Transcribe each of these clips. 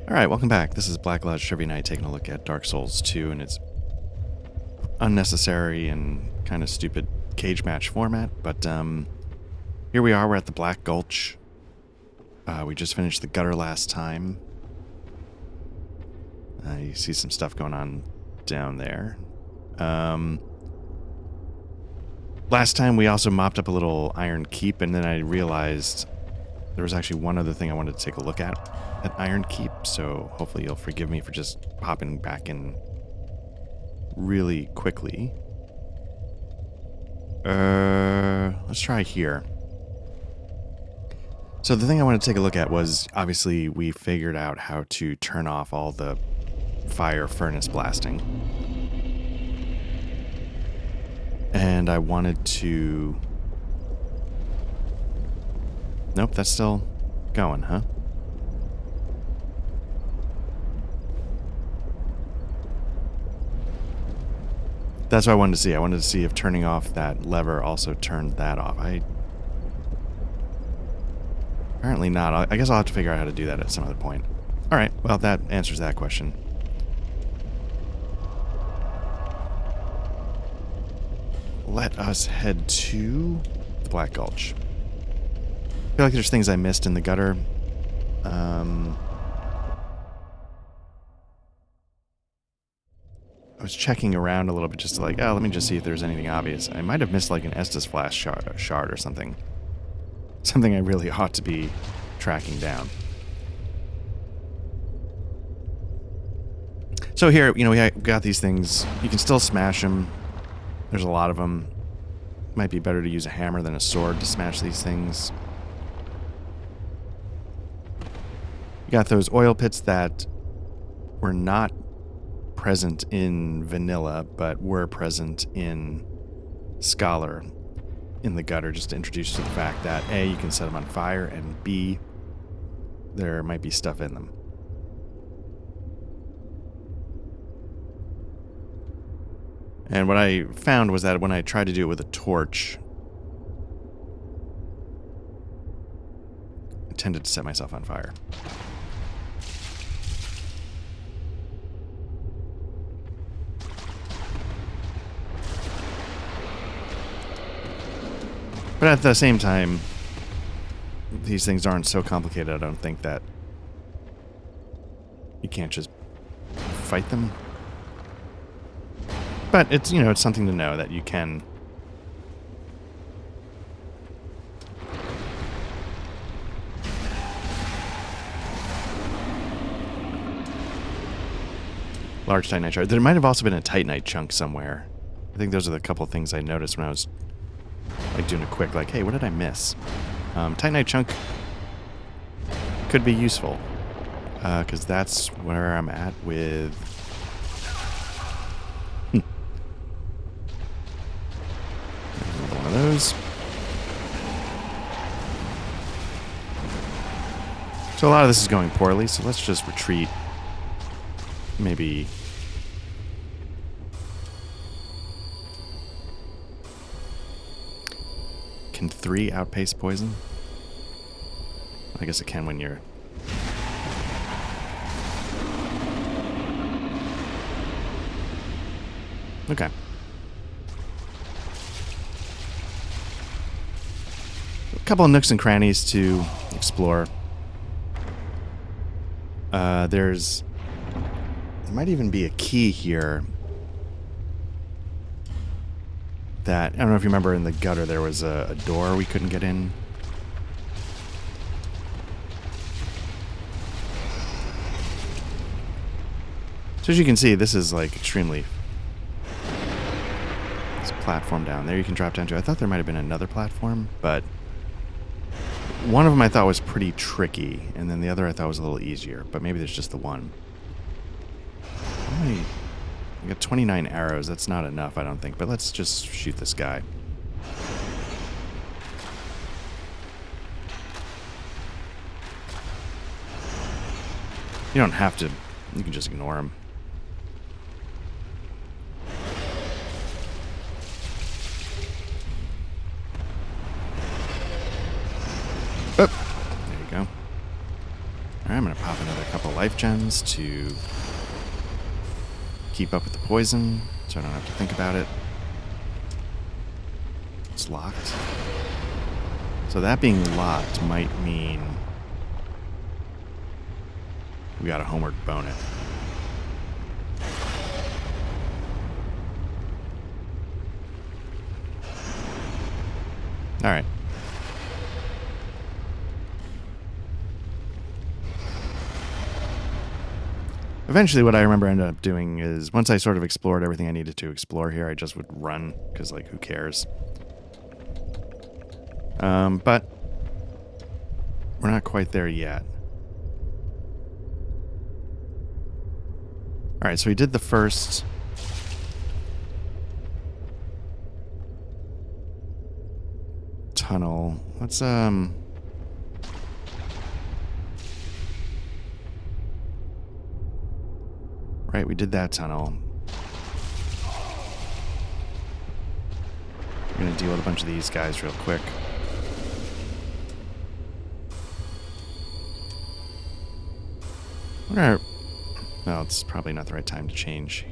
Alright, welcome back. This is Black Lodge Trivia Night taking a look at Dark Souls 2 and its unnecessary and kind of stupid cage match format. But here we are, we're at the Black Gulch. We just finished the gutter last time. You see some stuff going on down there. Last time we also mopped up a little Iron Keep, and then I realized there was actually one other thing I wanted to take a look at Iron Keep, so hopefully you'll forgive me for just popping back in really quickly. Let's try here. So the thing I wanted to take a look at was, obviously, we figured out how to turn off all the fire furnace blasting. And I wanted to... Nope, that's still going, huh? That's what I wanted to see. I wanted to see if turning off that lever also turned that off. Apparently not. I guess I'll have to figure out how to do that at some other point. Alright, well, that answers that question. Let us head to the Black Gulch. I feel like there's things I missed in the gutter. I was checking around a little bit just to like, oh, let me just see if there's anything obvious. I might have missed like an Estus Flask shard or something. Something I really ought to be tracking down. So here, you know, we got these things. You can still smash them. There's a lot of them. Might be better to use a hammer than a sword to smash these things. You got those oil pits that were not present in vanilla, but were present in Scholar in the gutter, just to introduce you to the fact that A, you can set them on fire, and B, there might be stuff in them. And what I found was that when I tried to do it with a torch, I tended to set myself on fire. But at the same time, these things aren't so complicated, I don't think, that you can't just fight them. But it's, you know, it's something to know that you can. Large Titanite shard. There might have also been a Titanite chunk somewhere. I think those are the couple things I noticed when I was like doing a quick, like, hey, what did I miss? Titanite chunk could be useful, because that's where I'm at with... One of those. So a lot of this is going poorly, so let's just retreat. Maybe... Can 3 outpace poison? I guess it can when you're... Okay. A couple of nooks and crannies to explore. There might even be a key here. That, I don't know if you remember in the gutter there was a door we couldn't get in. So as you can see, this is like extremely... There's a platform down there you can drop down to. I thought there might have been another platform, but one of them I thought was pretty tricky, and then the other I thought was a little easier, but maybe there's just the one. I got 29 arrows. That's not enough, I don't think. But let's just shoot this guy. You don't have to. You can just ignore him. Oh, there you go. Alright, I'm going to pop another couple life gems to keep up with the poison, so I don't have to think about it. It's locked. So that being locked might mean we got a homeward bonus. All right. Eventually, what I remember ended up doing is once I sort of explored everything I needed to explore here, I just would run because, like, who cares? But we're not quite there yet. All right, so we did the first tunnel. Let's right, we did that tunnel. We're gonna deal with a bunch of these guys real quick. Well, it's probably not the right time to change.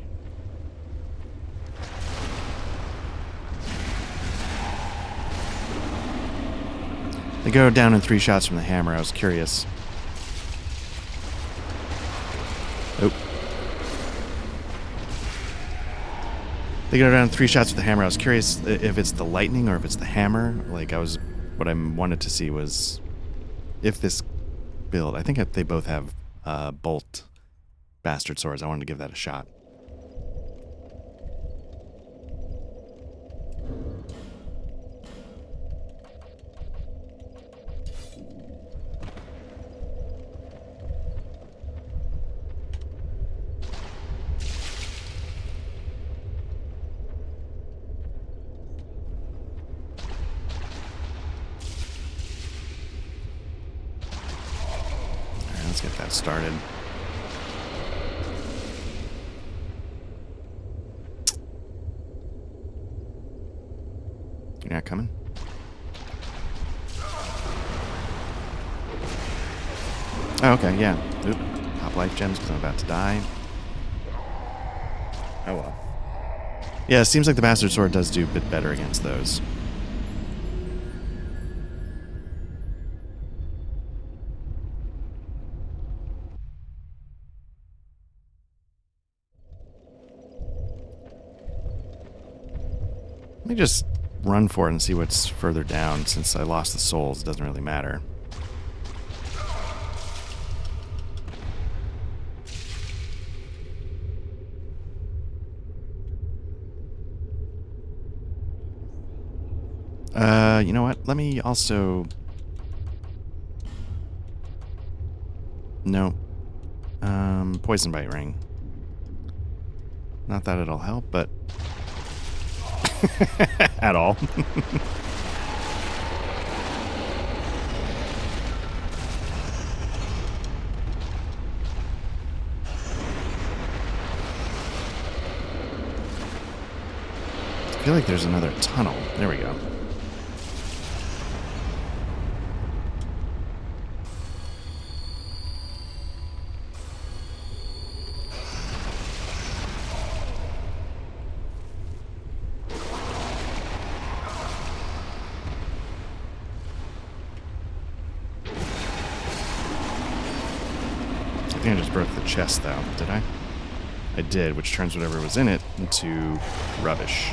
They go down in 3 shots from the hammer. I was curious. Oh. They go down 3 shots with the hammer. I was curious if it's the lightning or if it's the hammer. Like, what I wanted to see was if this build, I think they both have bolt bastard swords. I wanted to give that a shot. Let's get that started. You're not coming? Oh, okay, yeah. Oop. Pop life gems because I'm about to die. Oh well. Yeah, it seems like the Bastard Sword does do a bit better against those. Let me just run for it and see what's further down. Since I lost the souls, it doesn't really matter. You know what? Let me also... No. Poison bite ring. Not that it'll help, but... At all. I feel like there's another tunnel. There we go. I think I just broke the chest, though. Did I? I did, which turns whatever was in it into rubbish.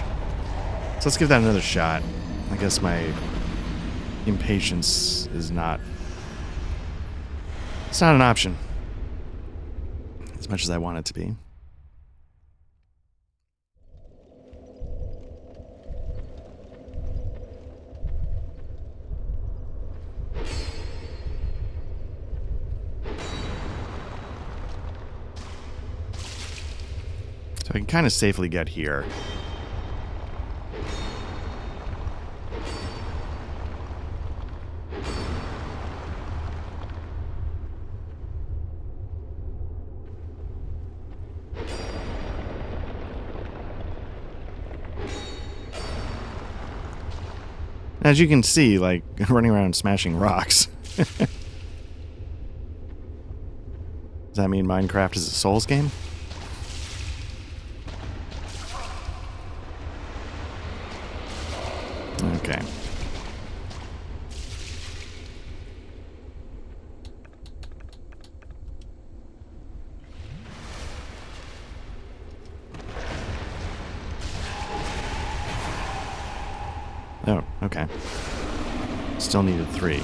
So let's give that another shot. I guess my impatience is not... It's not an option. As much as I want it to be. So I can kind of safely get here. As you can see, like, running around smashing rocks. Does that mean Minecraft is a Souls game? Okay. Oh, okay. Still needed 3.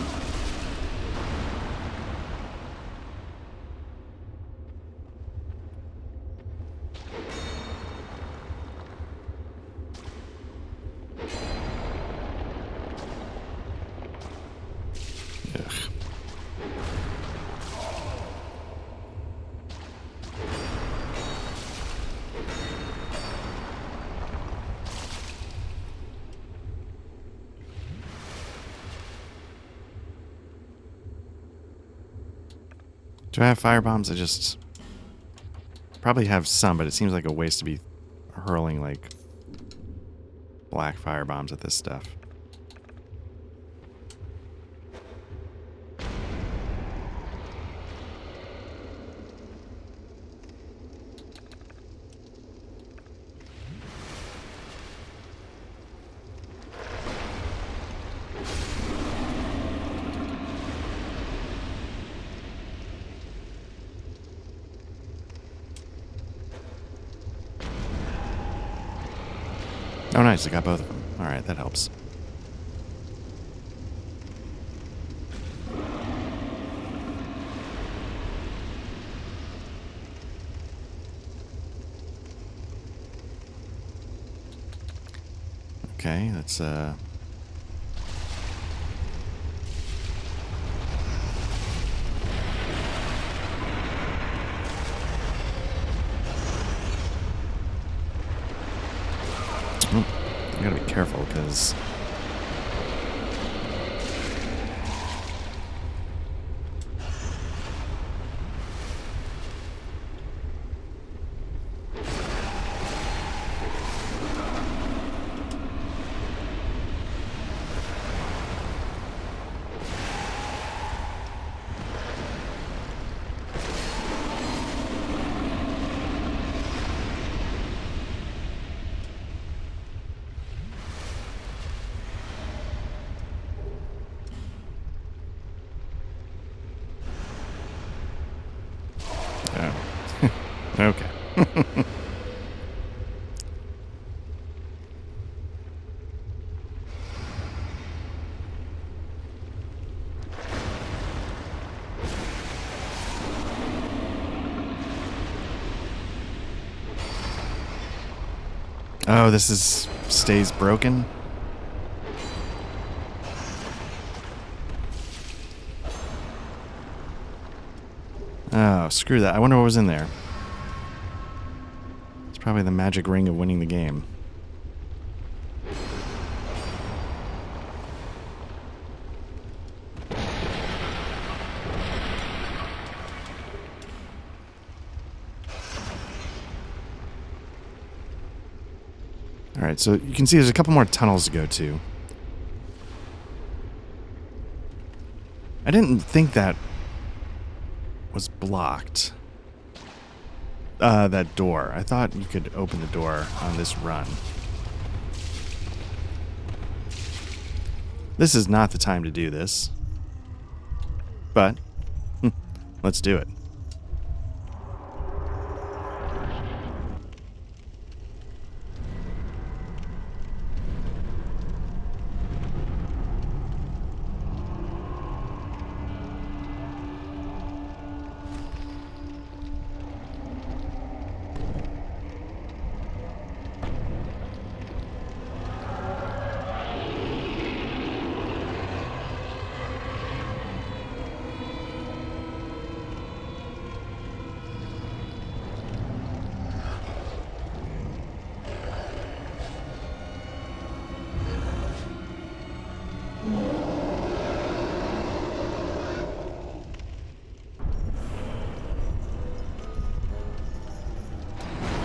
Ugh. Do I have fire bombs? I just probably have some, but it seems like a waste to be hurling like black fire bombs at this stuff. Oh, nice. I got both of them. All right, that helps. Okay, that's I gotta be careful because okay. Oh, this is stays broken. Oh, screw that. I wonder what was in there. It's probably the magic ring of winning the game. Alright, so you can see there's a couple more tunnels to go to. I didn't think that was blocked. That door. I thought you could open the door on this run. This is not the time to do this. But, let's do it.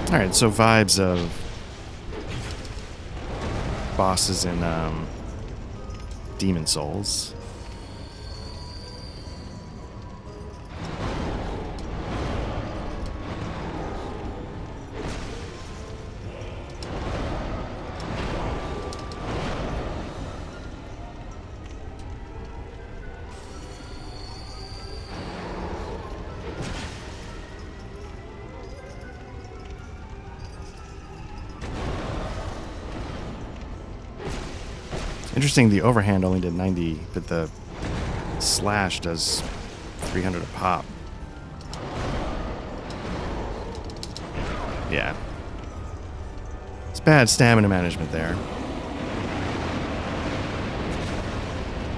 Alright, so vibes of bosses in Demon Souls. Interesting, the overhand only did 90, but the slash does 300 a pop. Yeah. It's bad stamina management there.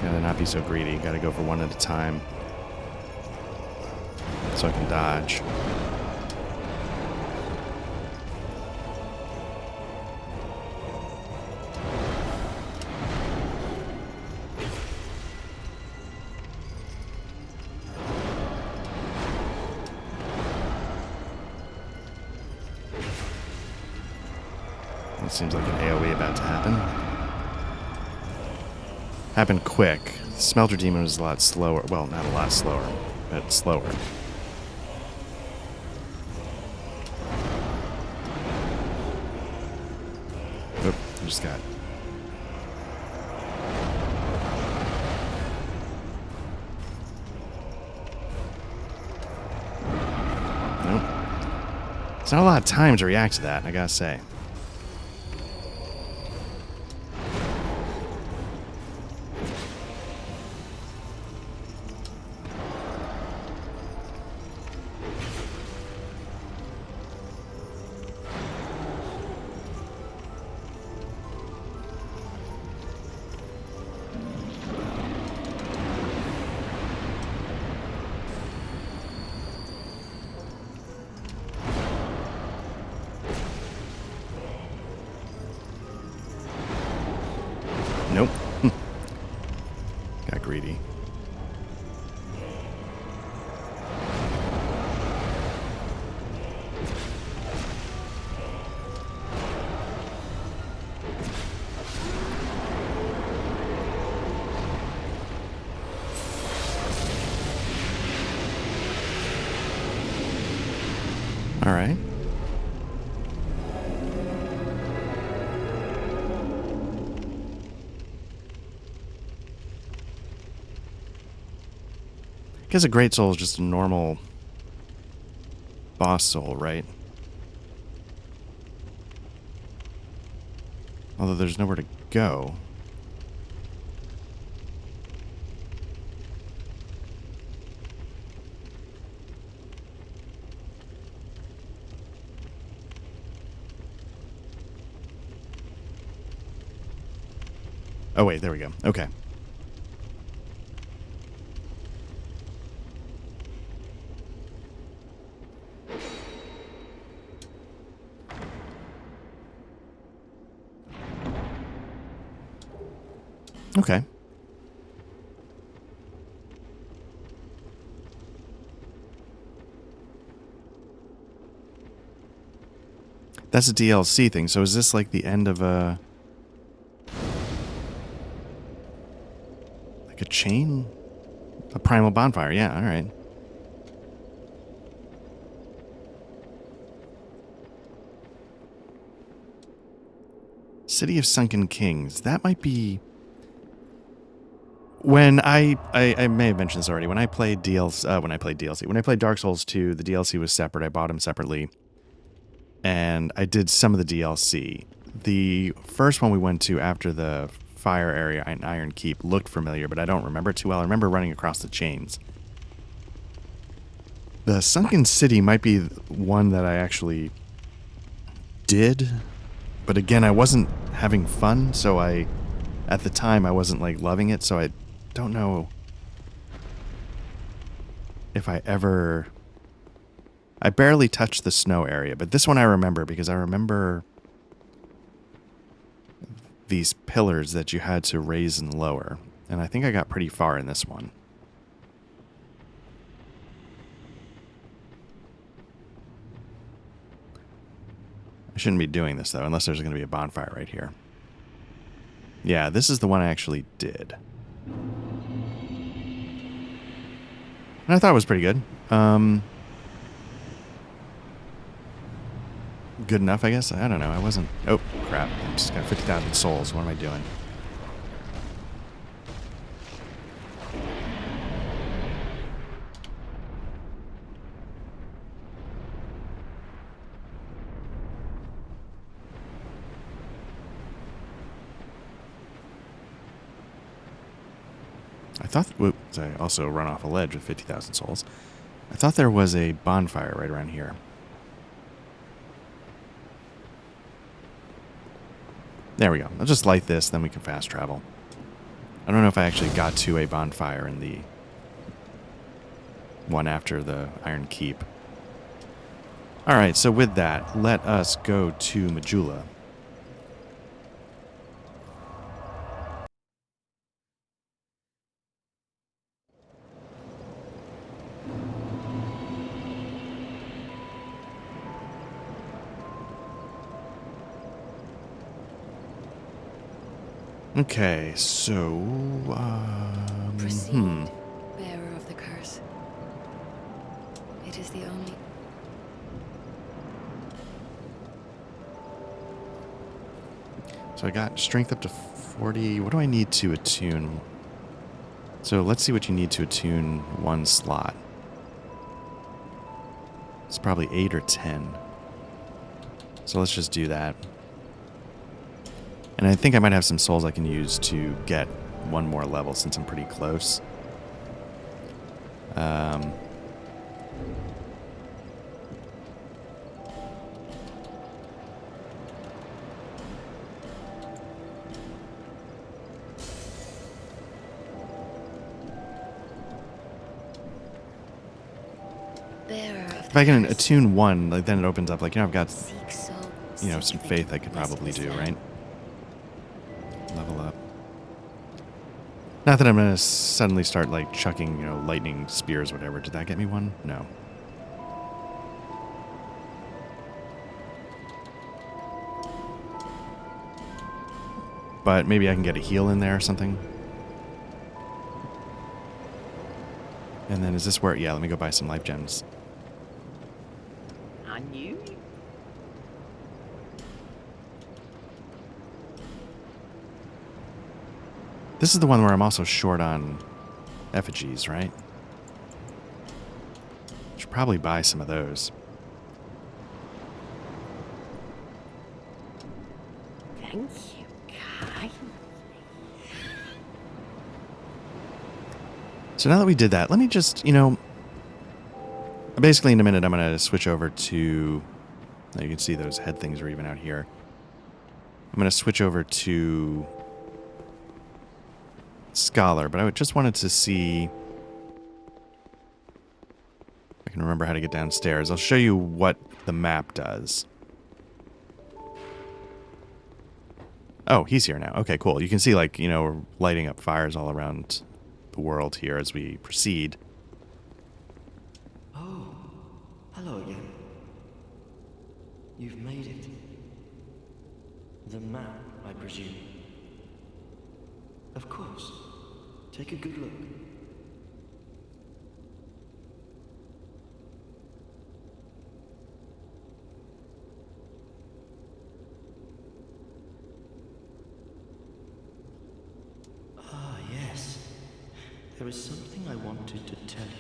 Gotta not be so greedy. Gotta go for one at a time. So I can dodge. It seems like an AoE about to happen. Happened quick. The Smelter Demon was a lot slower. Well, not a lot slower, but slower. Oop, I just got... Nope. It's not a lot of time to react to that, I gotta say. Nope. Got greedy. All right. I guess a Great Soul is just a normal boss soul, right? Although there's nowhere to go. Oh, wait, there we go. Okay. Okay. That's a DLC thing. So is this like the end of a... like a chain? A primal bonfire. Yeah, all right. City of Sunken Kings. That might be... When I may have mentioned this already. When I played DLC, when I played Dark Souls 2, the DLC was separate. I bought them separately. And I did some of the DLC. The first one we went to after the fire area in Iron Keep looked familiar, but I don't remember it too well. I remember running across the chains. The Sunken City might be one that I actually did. But again, I wasn't having fun, so at the time, I wasn't like loving it, so I don't know if I barely touched the snow area, but this one I remember because I remember these pillars that you had to raise and lower, and I think I got pretty far in this one. I shouldn't be doing this, though, unless there's going to be a bonfire right here. Yeah, this is the one I actually did. And I thought it was pretty good. Good enough, I guess. I don't know. I wasn't... Oh, crap. I just got 50,000 souls. What am I doing? I thought... Whoops, I also run off a ledge with 50,000 souls. I thought there was a bonfire right around here. There we go. I'll just light this, then we can fast travel. I don't know if I actually got to a bonfire in the one after the Iron Keep. Alright, so with that, let us go to Majula. Okay, so... Proceed, bearer of the curse. It is the only... So I got strength up to 40. What do I need to attune? So let's see what you need to attune one slot. It's probably 8 or 10. So let's just do that. And I think I might have some souls I can use to get one more level since I'm pretty close. If I can attune one, like, then it opens up, like, you know, I've got, you know, some faith I could probably do, right? Level up. Not that I'm going to suddenly start, like, chucking, you know, lightning spears, whatever. Did that get me one? No. But maybe I can get a heal in there or something. And then is this where... Yeah, let me go buy some life gems. I knew. This is the one where I'm also short on effigies, right? Should probably buy some of those. Thank you, Kai. So now that we did that, let me just, you know... Basically, in a minute, I'm going to switch over to... Now you can see those head things are even out here. I'm going to switch over to... Scholar, but I just wanted to see... if I can remember how to get downstairs. I'll show you what the map does. Oh, he's here now. Okay, cool. You can see, like, you know, we're lighting up fires all around the world here as we proceed. Oh, hello again. You've made it. The map, I presume. Of course. Take a good look. Ah, yes. There is something I wanted to tell you.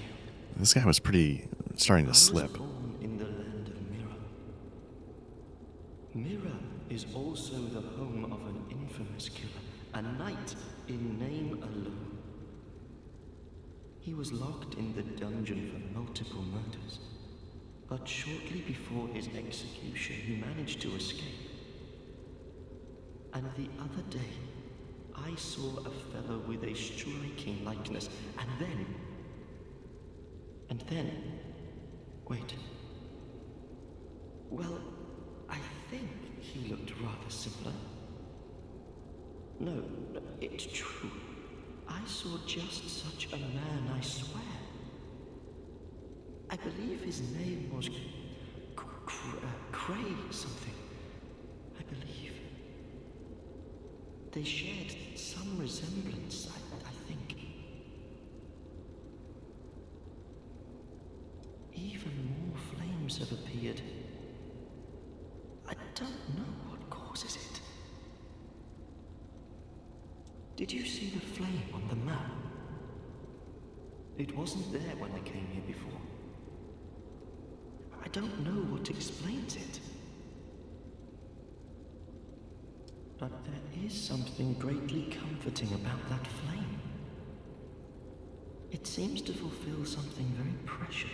This guy was pretty... starting to I was slip. born in the land of Mirror. Mirror is also the home of an infamous killer, a knight in name alone. He was locked in the dungeon for multiple murders, but shortly before his execution, he managed to escape. And the other day, I saw a fellow with a striking likeness, and then... Wait. Well, I think he looked rather similar. No, it's true. I saw just such a man, I swear. I believe his name was Cray something. I believe. They shared some resemblance, I think. Even more flames have appeared. I don't know what causes it. Did you see the flame on the map? It wasn't there when I came here before. I don't know what explains it. But there is something greatly comforting about that flame. It seems to fulfill something very precious,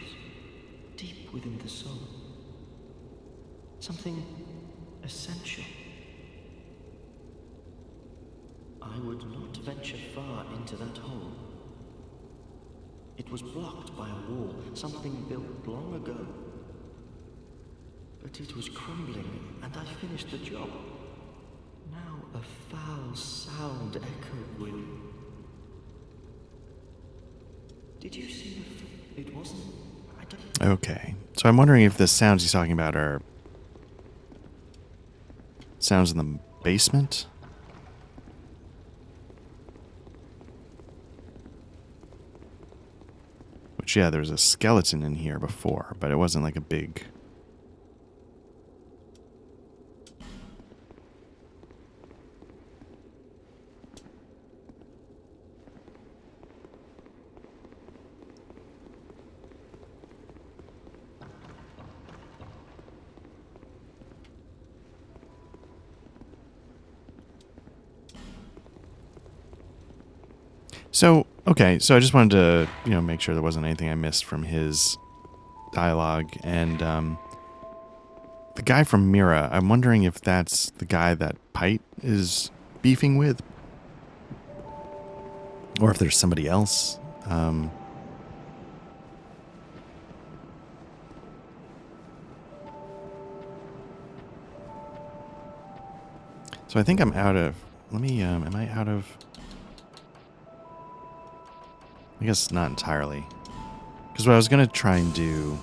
deep within the soul. Something essential. I would not venture far into that hole. It was blocked by a wall, something built long ago. But it was crumbling, and I finished the job. Now a foul sound echoed within. Did you see the... It wasn't... I don't... Okay. So I'm wondering if the sounds he's talking about are sounds in the basement? Which, yeah, there's a skeleton in here before, but it wasn't like a big... So, okay, so I just wanted to, make sure there wasn't anything I missed from his dialogue. And the guy from Mira, I'm wondering if that's the guy that Pite is beefing with, or if there's somebody else. So I think I'm out of... Let me, am I out of... I guess not entirely. Because what I was going to try and do...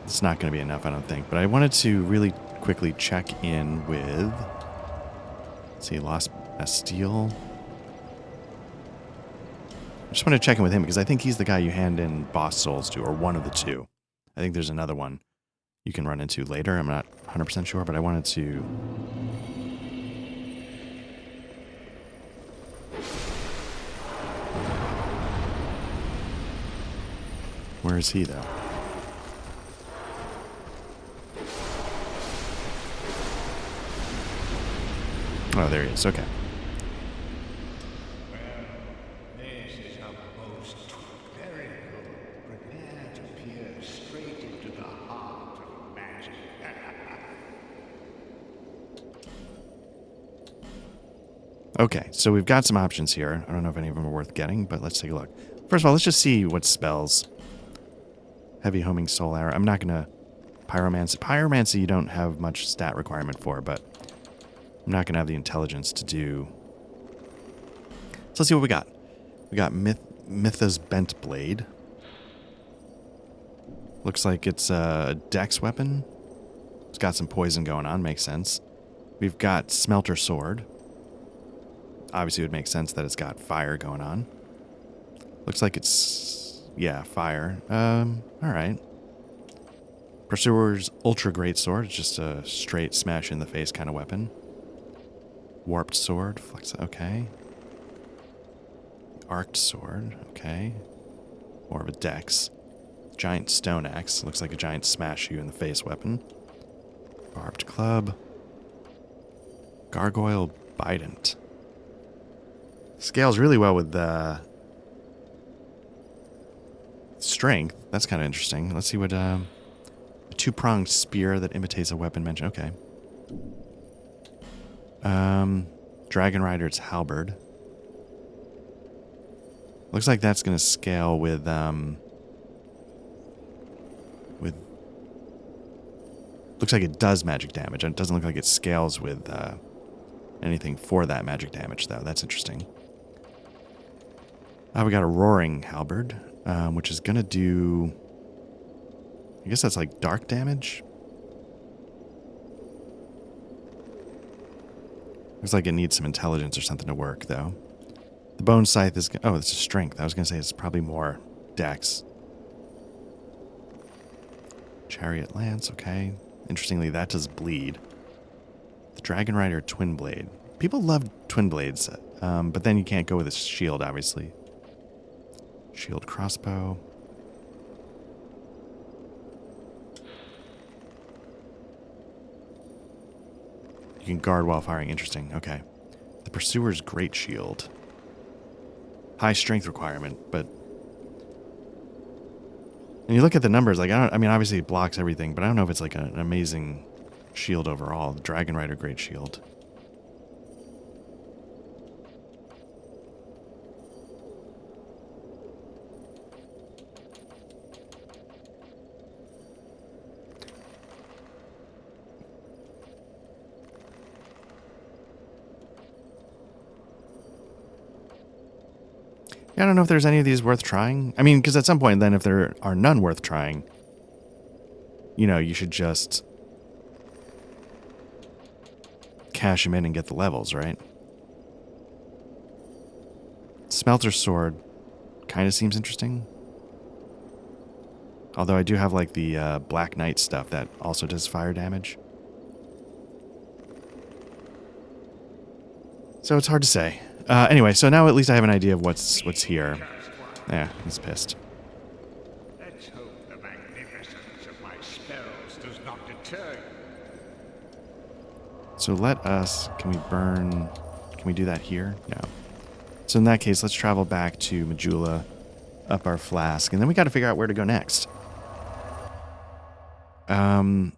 it's not going to be enough, I don't think. But I wanted to really quickly check in with... Let's see, Lost Bastille. I just want to check in with him because I think he's the guy you hand in boss souls to, or one of the two. I think there's another one you can run into later. I'm not 100% sure, but I wanted to... Where is he, though? Oh, there he is. Okay. Well, this is a most very good. Prepare to peer straight into the heart of magic. Okay, so we've got some options here. I don't know if any of them are worth getting, but let's take a look. First of all, let's just see what spells. Heavy homing soul arrow. I'm not going to... Pyromancy. Pyromancy you don't have much stat requirement for, but I'm not going to have the intelligence to do... So let's see what we got. We got Mytha's Bent Blade. Looks like it's a dex weapon. It's got some poison going on, makes sense. We've got Smelter Sword. Obviously it would make sense that it's got fire going on. Looks like it's... Yeah, fire. Alright. Pursuer's Ultra Great Sword. It's just a straight smash in the face kind of weapon. Warped Sword. Flex. Okay. Arced Sword. Okay. More of a dex. Giant Stone Axe. Looks like a giant smash you in the face weapon. Barbed Club. Gargoyle Bident. Scales really well with strength. That's kind of interesting. Let's see what... a two-pronged spear that imitates a weapon mentioned. Okay. Dragon Rider's Halberd. Looks like that's going to scale with... Looks like it does magic damage. It doesn't look like it scales with anything for that magic damage, though. That's interesting. We got a Roaring Halberd, which is going to do... I guess that's like dark damage. Looks like it needs some intelligence or something to work, though. The Bone Scythe is... Oh, it's a strength. I was going to say it's probably more dex. Chariot Lance, okay. Interestingly, that does bleed. The Dragon Rider Twin Blade. People love Twin Blades, but then you can't go with a shield, obviously. Shield Crossbow. You can guard while firing. Interesting. Okay. The Pursuer's Great Shield. High strength requirement, but... And you look at the numbers, like, I mean, obviously it blocks everything, but I don't know if it's like an amazing shield overall. The Dragon Rider Great Shield. Yeah, I don't know if there's any of these worth trying. I mean, because at some point then if there are none worth trying, you know, you should just cash them in and get the levels, right? Smelter Sword kind of seems interesting. Although I do have like the Black Knight stuff that also does fire damage. So it's hard to say. Anyway, so now at least I have an idea of what's here. Yeah, he's pissed. Let's hope the magnificence of my spells does not deter you. So let us... Can we burn... Can we do that here? No. So in that case, let's travel back to Majula, up our flask, and then we got to figure out where to go next. I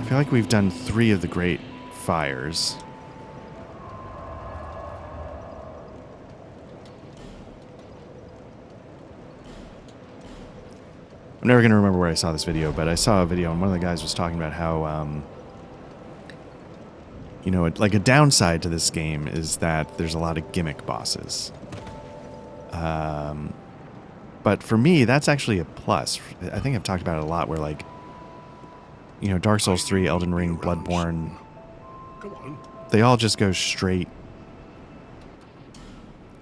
feel like we've done 3 of the great fires. I'm never going to remember where I saw this video, but I saw a video and one of the guys was talking about how, you know, like a downside to this game is that there's a lot of gimmick bosses. But for me, that's actually a plus. I think I've talked about it a lot where, like, you know, Dark Souls 3, Elden Ring, Bloodborne, they all just go straight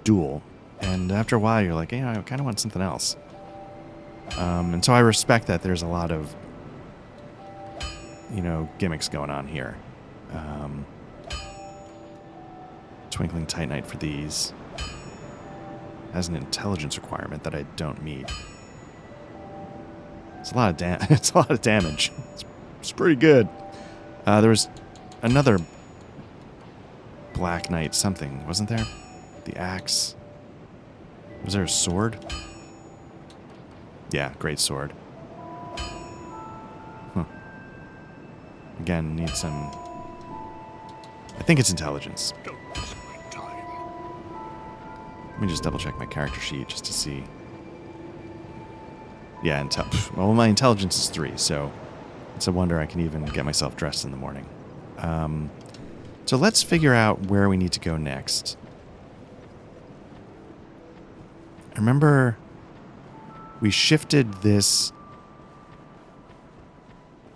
duel. And after a while, you're like, hey, I kind of want something else. And so I respect that there's a lot of, you know, gimmicks going on here. Twinkling Titanite for these. Has an intelligence requirement that I don't meet. It's a lot of it's a lot of damage. It's pretty good. There was another Black Knight something, wasn't there? The axe. Was there a sword? Yeah, great sword. Huh. Again, need some... I think it's intelligence. Don't waste my time. Let me just double check my character sheet just to see. Yeah, well, my intelligence is 3, so it's a wonder I can even get myself dressed in the morning. So let's figure out where we need to go next. I remember we shifted this,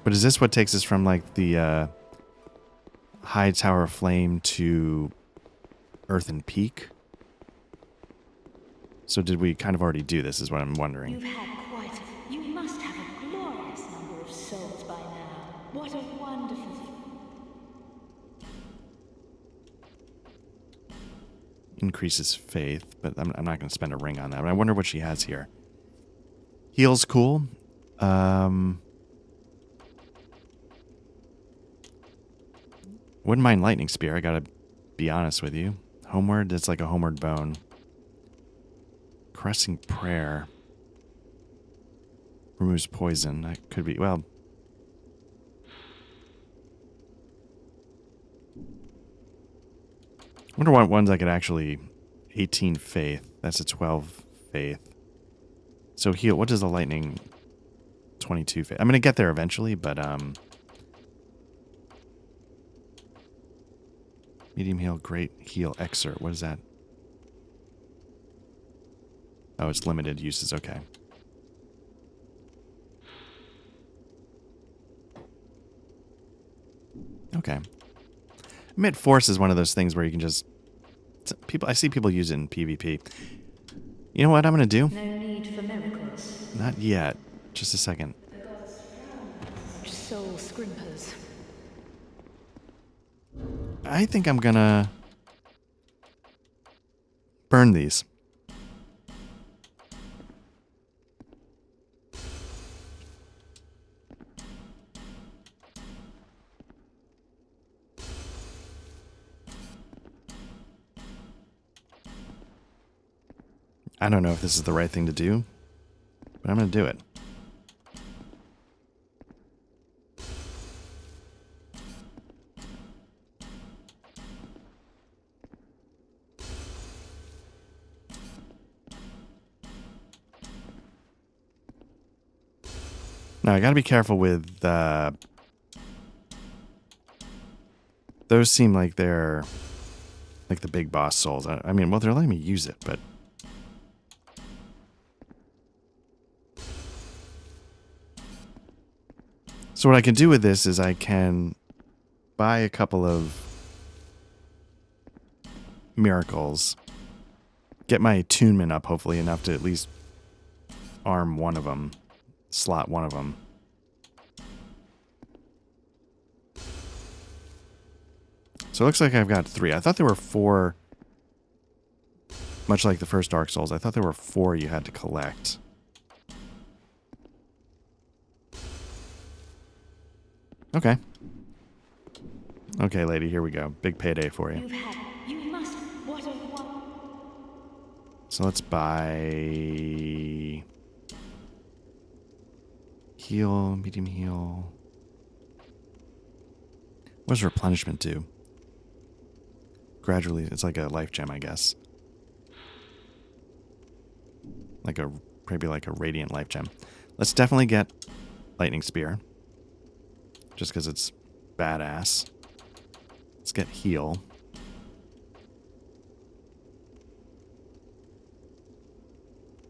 but is this what takes us from like the High Tower of Flame to Earthen Peak? So did we kind of already do this is what I'm wondering. You've had quite... You must have a glorious number of souls by now. What a wonderful... Increases faith, but I'm not going to spend a ring on that. But I wonder what she has here. Heal's cool. Wouldn't mind Lightning Spear, I gotta be honest with you. Homeward, it's like a homeward bone. Caressing Prayer. Removes poison. That could be, well... I wonder what ones I could actually... 18 faith. That's a 12 faith. So heal. What does the lightning... 22 faith. I'm going to get there eventually, but... Medium heal, great heal, exert. What is that? Oh, it's limited uses. Okay. Okay. Mid force is one of those things where you can just... I see people use it in PvP. You know what I'm going to do? No need for miracles. Not yet. Just a second. Soul scrimpers. I think I'm going to burn these. I don't know if this is the right thing to do, but I'm going to do it. Now, I got to be careful with those seem like they're like the big boss souls. I mean, well, they're letting me use it, but so what I can do with this is I can buy a couple of miracles, get my attunement up, hopefully enough to at least arm one of them, slot one of them. So it looks like I've got 3. I thought there were 4, much like the first Dark Souls. I thought there were 4 you had to collect. Okay. Okay, lady, here we go. Big payday for you. You must. What a one. So let's buy heal, medium heal. What does replenishment do? Gradually, it's like a life gem, I guess. Maybe like a radiant life gem. Let's definitely get lightning spear. Just because it's badass. Let's get heal.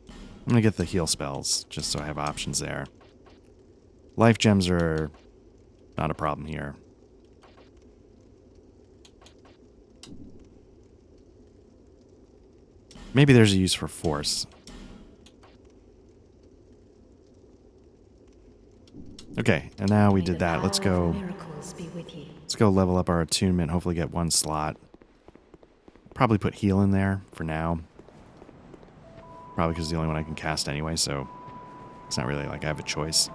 I'm going to get the heal spells, just so I have options there. Life gems are not a problem here. Maybe there's a use for force. Okay, and now we did that. Let's go level up our attunement, hopefully get 1 slot. Probably put heal in there for now. Probably because it's the only one I can cast anyway, so it's not really like I have a choice.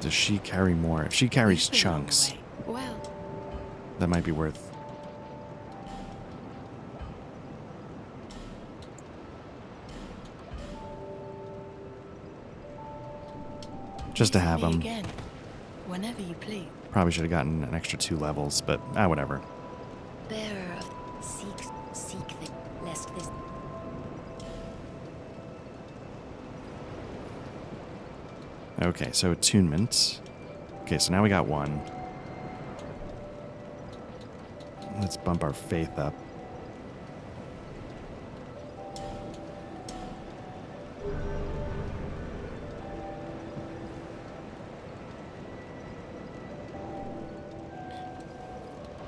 Does she carry more? If she carries chunks, Well, that might be worth. Just to have them. again, whenever you please. Probably should have gotten an extra 2 levels, but whatever. Bearer of seek the lest this. Okay, so attunement. Okay, so now we got 1. Let's bump our faith up.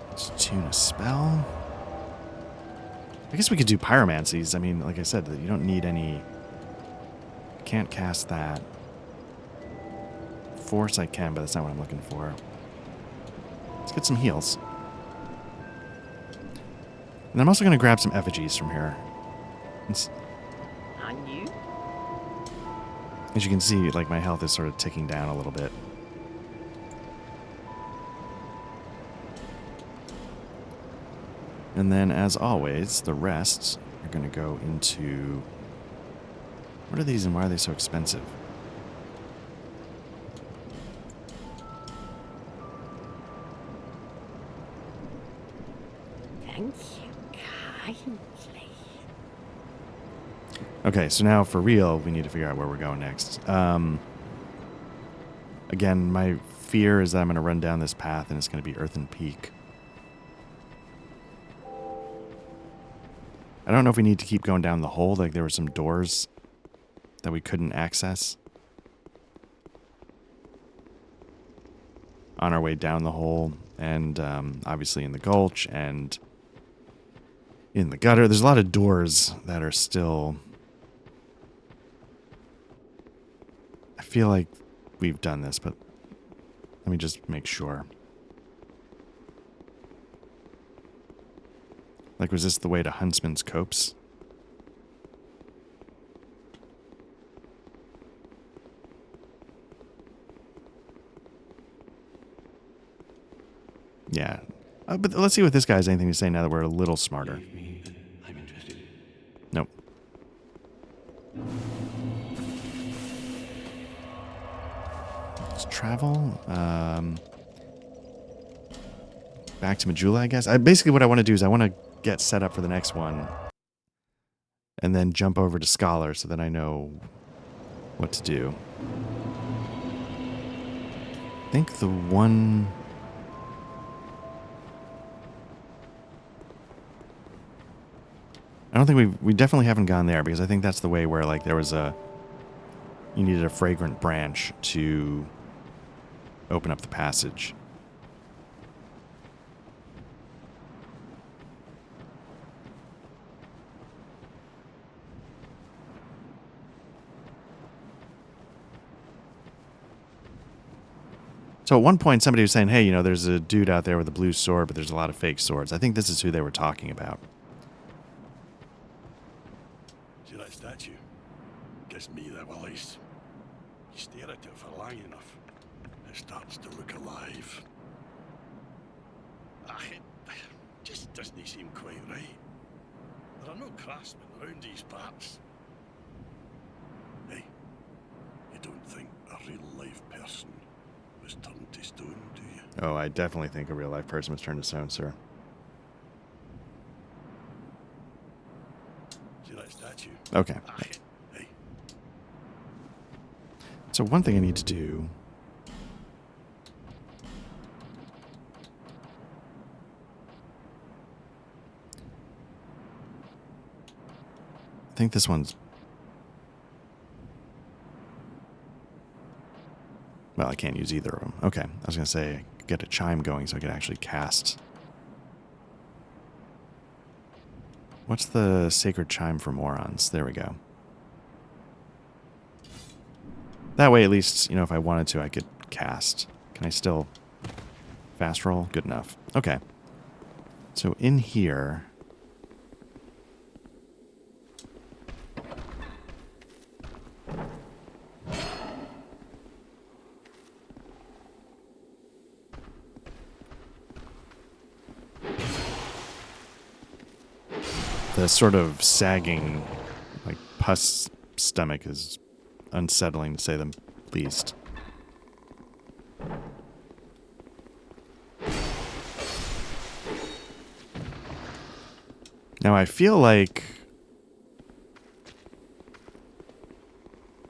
Let's tune a spell. I guess we could do pyromancies. I mean, like I said, you don't need any. Can't cast that. Force I can, but that's not what I'm looking for. Let's get some heals. And I'm also going to grab some effigies from here. On you? As you can see, like my health is sort of ticking down a little bit. And then, as always, the rest are going to go into... What are these and why are they so expensive? Thank you kindly. Okay, so now for real, we need to figure out where we're going next. Again, my fear is that I'm going to run down this path and it's going to be Earthen Peak. I don't know if we need to keep going down the hole. Like there were some doors that we couldn't access on our way down the hole, and obviously in the Gulch and in the gutter. There's a lot of doors that are still... I feel like we've done this, but let me just make sure. Like, was this the way to Huntsman's Copse? Yeah. But let's see what this guy has anything to say now that we're a little smarter. Give me and I'm interested. Nope. Let's travel. Back to Majula, I guess. Basically, what I want to do is I want to get set up for the next one. And then jump over to Scholar so that I know what to do. I think the one... I don't think we definitely haven't gone there because I think that's the way where like there was you needed a fragrant branch to open up the passage. So at one point somebody was saying, hey, you know, there's a dude out there with a blue sword, but there's a lot of fake swords. I think this is who they were talking about. See that statue? Gives me the willies. You stare at it for long enough, it starts to look alive. It just doesn't seem quite right. There are no craftsmen around these parts. Hey, you don't think a real-life person was turned to stone, do you? Oh, I definitely think a real-life person was turned to stone, sir. See that statue? Okay. Hey, So one thing I need to do... I think this one's... Well, I can't use either of them. Okay, I was going to say, get a chime going so I could actually cast. What's the sacred chime for morons? There we go. That way, at least, you know, if I wanted to, I could cast. Can I still fast roll? Good enough. Okay. So in here... The sort of sagging, like, pus stomach is unsettling, to say the least. Now, I feel like...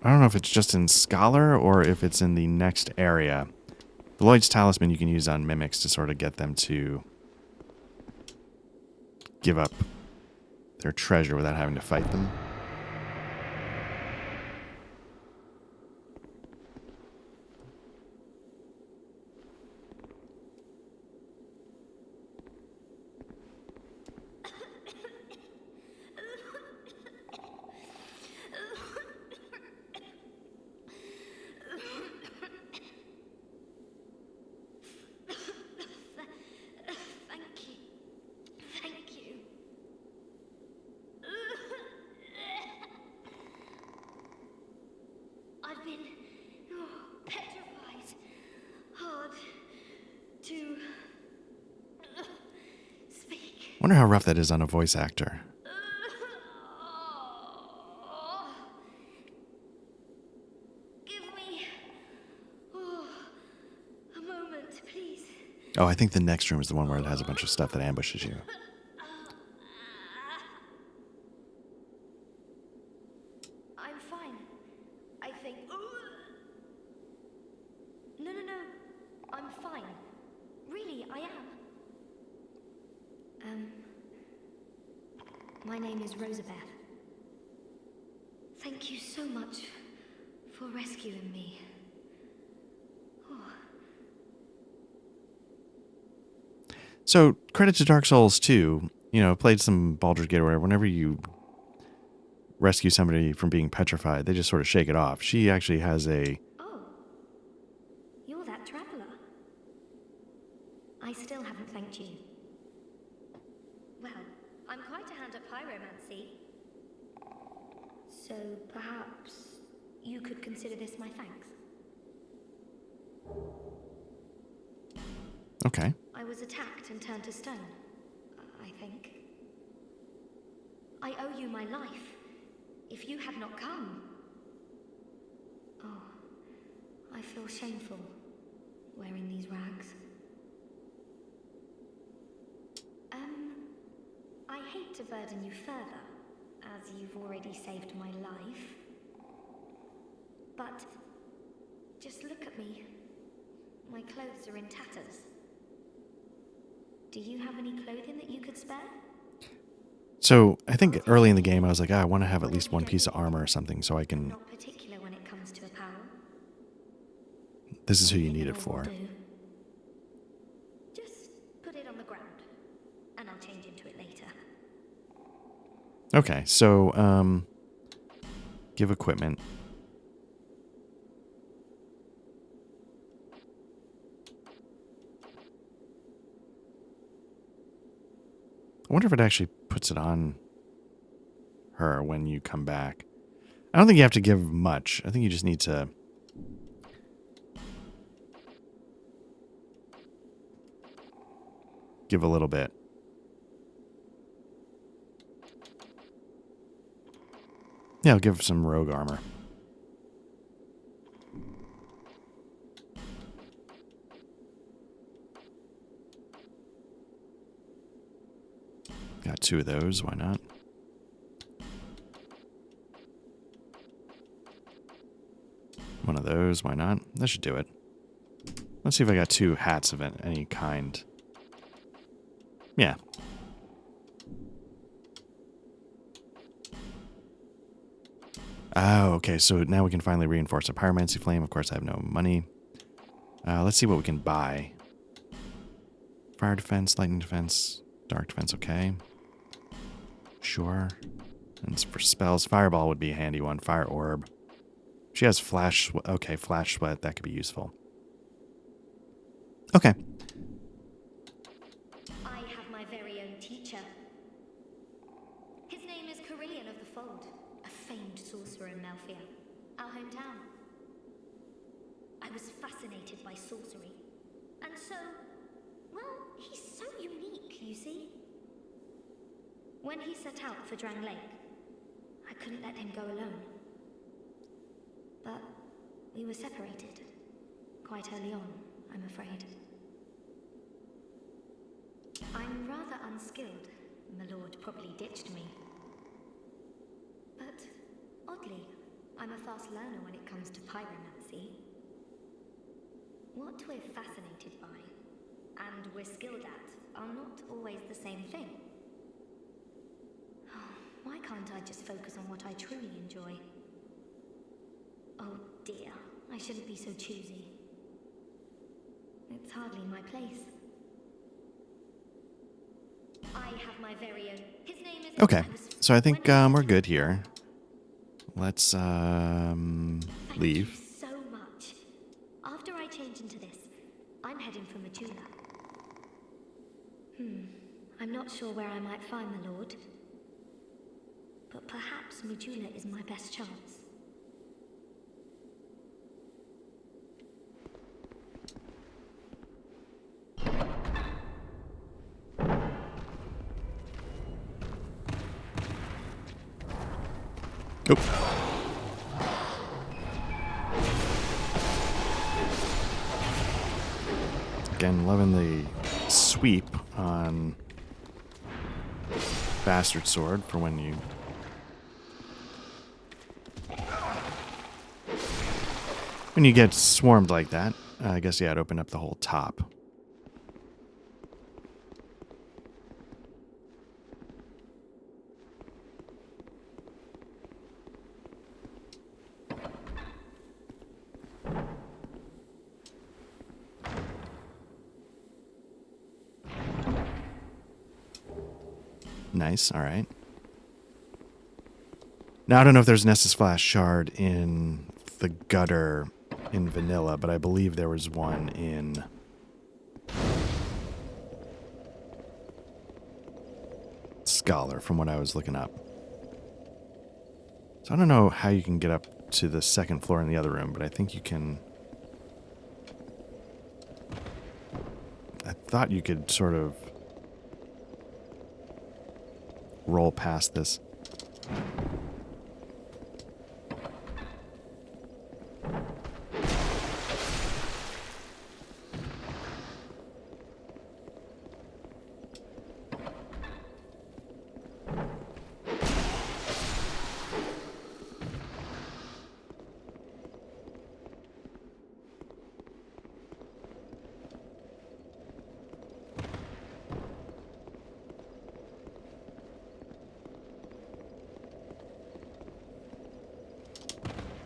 I don't know if it's just in Scholar or if it's in the next area. The Lloyd's Talisman you can use on mimics to sort of get them to give up their treasure without having to fight them. I've been petrified. Hard to speak. Wonder how rough that is on a voice actor. Give me a moment, please. Oh, I think the next room is the one where it has a bunch of stuff that ambushes you. I'm fine. I think. No. I'm fine. Really, I am. My name is Rosabeth. Thank you so much for rescuing me. So, credit to Dark Souls 2. You know, played some Baldur's Gate or whatever. Whenever you rescue somebody from being petrified, they just sort of shake it off. She actually has a... Oh, you're that traveler. I still haven't thanked you. Well, I'm quite a hand at pyromancy. So perhaps you could consider this my thanks. Okay. I was was attacked and turned to stone, I think. I owe you my life. If you had not come... Oh, I feel shameful wearing these rags. I hate to burden you further, as you've already saved my life. But just look at me. My clothes are in tatters. Do you have any clothing that you could spare? So I think early in the game I was like, I want to have at least one piece of armor or something so I I'm can... not particular when it comes to apparel. This is who you Anything need at it all will for. do. Just put it on the ground, and I'll change into it later. Okay, so, give equipment. I wonder if it actually puts it on her when you come back. I don't think you have to give much. I think you just need to... give a little bit. Yeah, I'll give some rogue armor. Got 2 of those, why not? One of those, why not? That should do it. Let's see if I got 2 hats of any kind. Yeah. Oh, okay, so now we can finally reinforce a pyromancy flame. Of course, I have no money. Let's see what we can buy. Fire defense, lightning defense, dark defense, okay. Sure. And for spells, fireball would be a handy one. Fire orb. She has flash. Okay, flash sweat. That could be useful. Okay. I have my very own teacher. His name is Carillion of the Fold, a famed sorcerer in Melfia, our hometown. I was fascinated by sorcery, and so, well, he's so unique, you see. When he set out for Drang Lake, I couldn't let him go alone. But we were separated, quite early on, I'm afraid. I'm rather unskilled. My lord probably ditched me. But, oddly, I'm a fast learner when it comes to pyromancy. What we're fascinated by, and we're skilled at, are not always the same thing. Why can't I just focus on what I truly enjoy? Oh dear, I shouldn't be so choosy. It's hardly my place. I have my very own. His name is... Okay, so I think we're good here. Let's Thank leave. you so much. After I change into this, I'm heading for Majula. I'm not sure where I might find the Lord. But perhaps Majula is my best chance. Oop. Again, loving the sweep on Bastard Sword for when you... when you get swarmed like that. I guess, yeah, it opened up the whole top. Nice, alright. Now, I don't know if there's an Estus Flash shard in the gutter in vanilla, but I believe there was one in... Scholar, from what I was looking up. So I don't know how you can get up to the second floor in the other room, but I think you can... I thought you could sort of roll past this.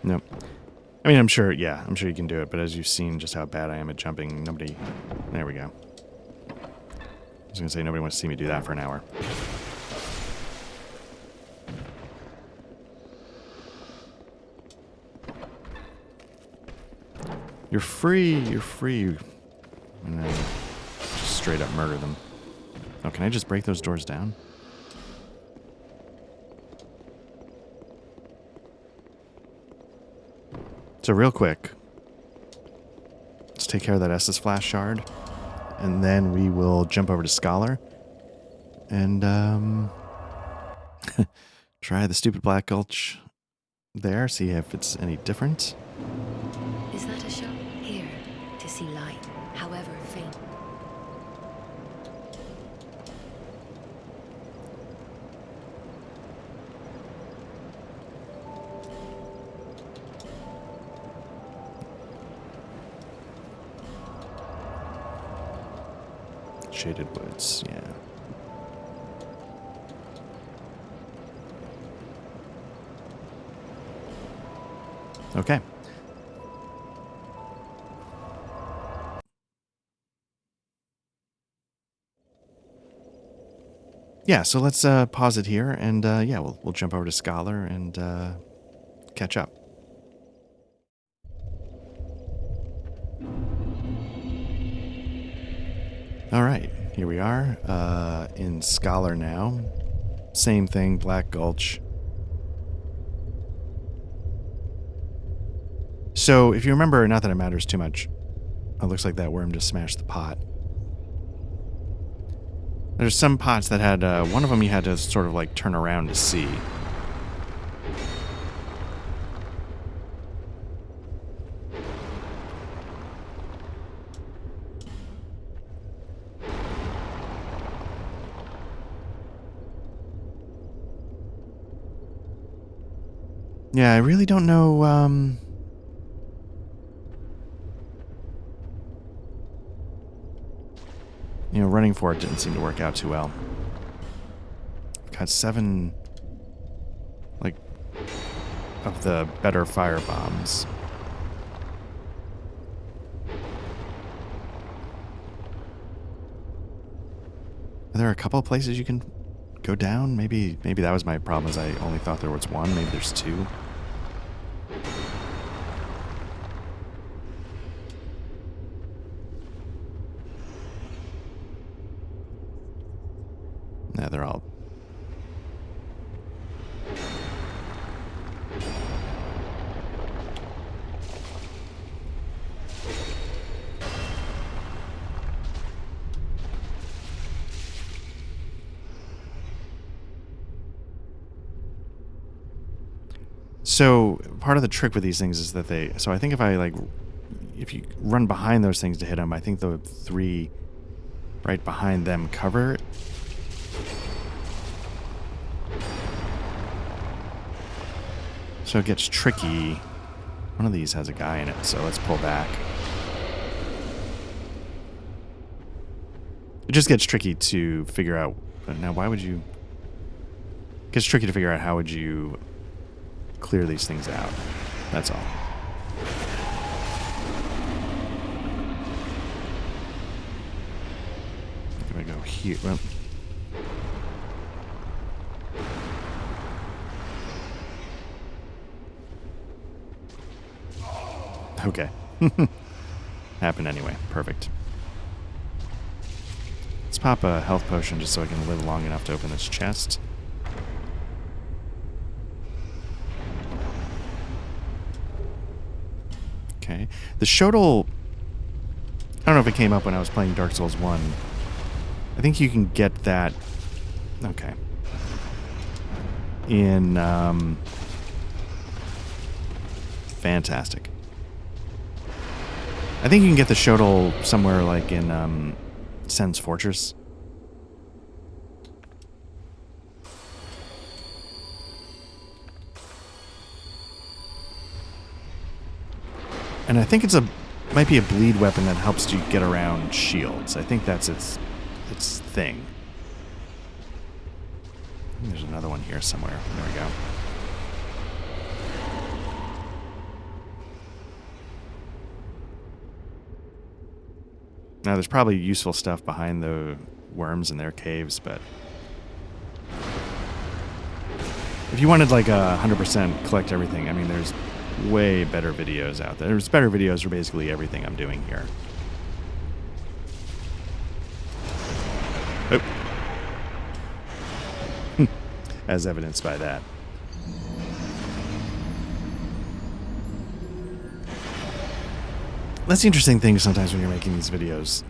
Nope. I mean, I'm sure you can do it, but as you've seen just how bad I am at jumping, nobody... There we go. I was going to say, nobody wants to see me do that for an hour. You're free. And then just straight up murder them. Oh, can I just break those doors down? So real quick, let's take care of that Estus Flash shard, and then we will jump over to Scholar and try the stupid Black Gulch there, see if it's any different. Is that a shop? Here, to see light, however faint. Shaded woods, yeah. Okay. Yeah, so let's pause it here, and yeah, we'll jump over to Scholar and catch up. All right, here we are in Scholar now. Same thing, Black Gulch. So if you remember, not that it matters too much, it looks like that worm just smashed the pot. There's some pots that had, one of them you had to sort of like turn around to see. Yeah, I really don't know, you know, running for it didn't seem to work out too well. Got 7, like, of the better fire bombs. Are there a couple of places you can go down? Maybe that was my problem, is I only thought there was one. Maybe there's 2. Yeah, they're all... So part of the trick with these things is that they... So I think if you run behind those things to hit them, I think the 3 right behind them cover it. So it gets tricky. One of these has a guy in it, so let's pull back. It just gets tricky to figure out... Now, why would you... It gets tricky to figure out how would you clear these things out. That's all. If I go here... Well, okay. Happened anyway. Perfect. Let's pop a health potion just so I can live long enough to open this chest. Okay. The Shodal... don't know if it came up when I was playing Dark Souls 1. I think you can get that... Okay. In, fantastic. I think you can get the Shodel somewhere like in, Sen's Fortress. And I think might be a bleed weapon that helps you get around shields. I think that's its thing. There's another one here somewhere. There we go. Now, there's probably useful stuff behind the worms in their caves, but... if you wanted like 100% collect everything, I mean, there's way better videos out there. There's better videos for basically everything I'm doing here. Oh. As evidenced by that. That's the interesting thing sometimes when you're making these videos.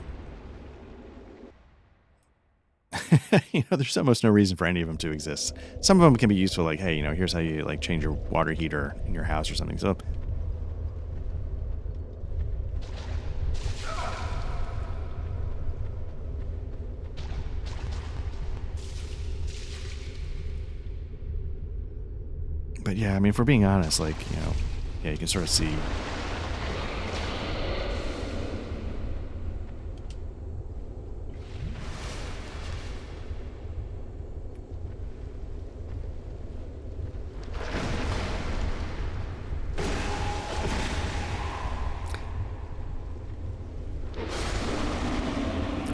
You know, there's almost no reason for any of them to exist. Some of them can be useful, like, hey, you know, here's how you like change your water heater in your house or something. So, but yeah, I mean, if we're being honest, like, you know, yeah, you can sort of see.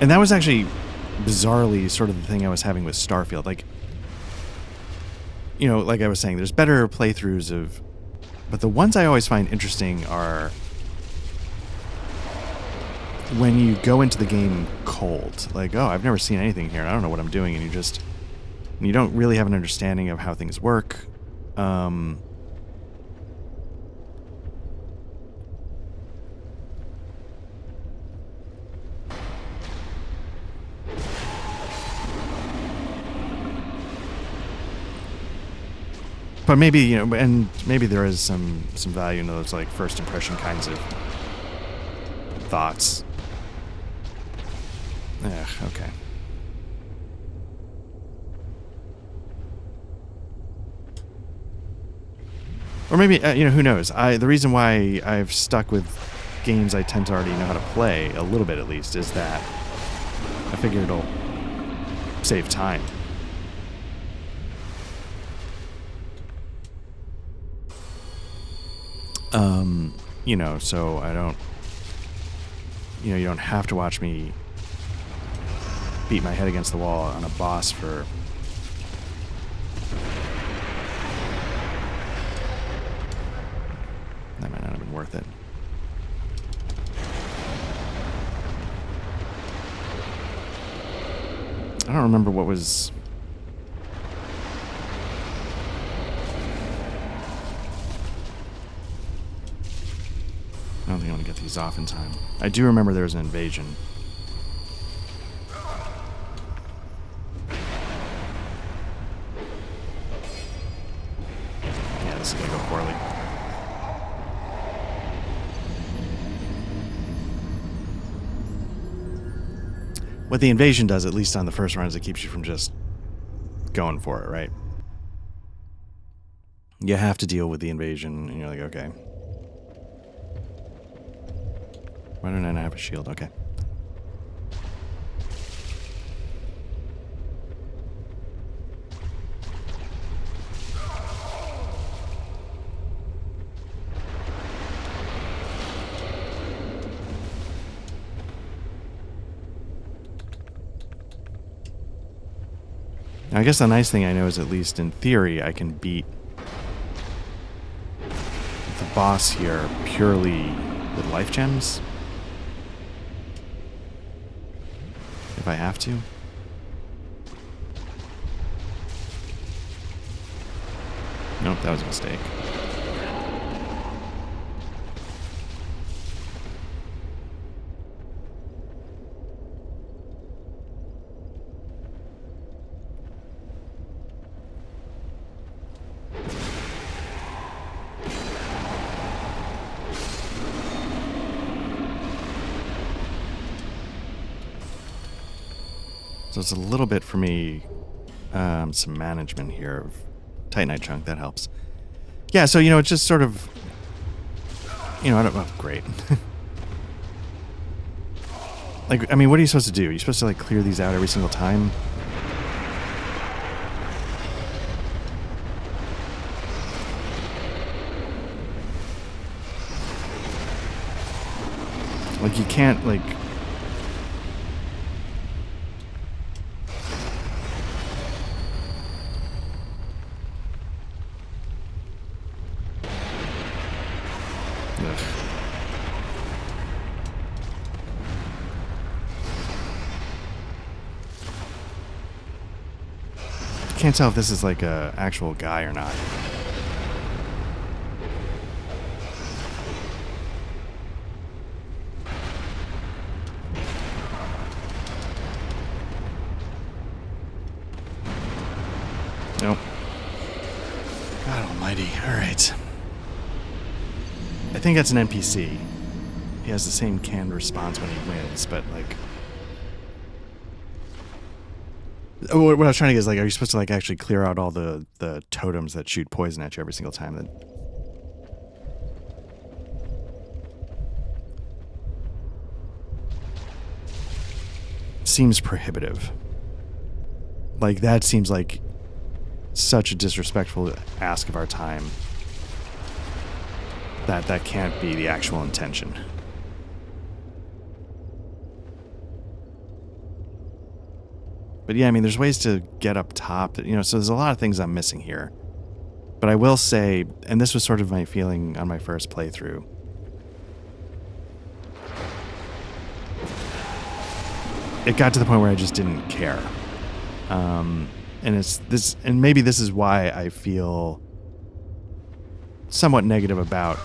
And that was actually bizarrely sort of the thing I was having with Starfield. Like, you know, like I was saying, there's better playthroughs of... but the ones I always find interesting are when you go into the game cold. Like, oh, I've never seen anything here. I don't know what I'm doing. And you don't really have an understanding of how things work. But maybe, you know, and maybe there is some value in those, like, first impression kinds of thoughts. Okay. Or maybe, you know, who knows? The reason why I've stuck with games I tend to already know how to play, a little bit at least, is that I figure it'll save time. You know, so I don't, you know, you don't have to watch me beat my head against the wall on a boss for... that might not have been worth it. I don't remember what was... I don't think I'm going to get these off in time. I do remember there was an invasion. Yeah, this is going to go poorly. What the invasion does, at least on the first run, is it keeps you from just going for it, right? You have to deal with the invasion, and you're like, okay. Why don't I not have a shield? Okay. Now, I guess the nice thing I know is, at least in theory, I can beat the boss here purely with life gems. If I have to. Nope, that was a mistake. So it's a little bit for me, some management here of Titanite chunk. That helps. Yeah, so, it's just sort of, I don't know. Great. Like, I mean, what are you supposed to do? Are you supposed to, like, clear these out every single time? Like, you can't, like... Ugh. Can't tell if this is like a actual guy or not. Nope. God almighty. Alright. I think that's an NPC. He has the same canned response when he wins, but like... What I was trying to get is, like, are you supposed to, like, actually clear out all the totems that shoot poison at you every single time? That seems prohibitive. Like, that seems like such a disrespectful ask of our time. That can't be the actual intention. But yeah, I mean, there's ways to get up top that, so there's a lot of things I'm missing here. But I will say, and this was sort of my feeling on my first playthrough, it got to the point where I just didn't care. And it's this, and maybe this is why I feel somewhat negative about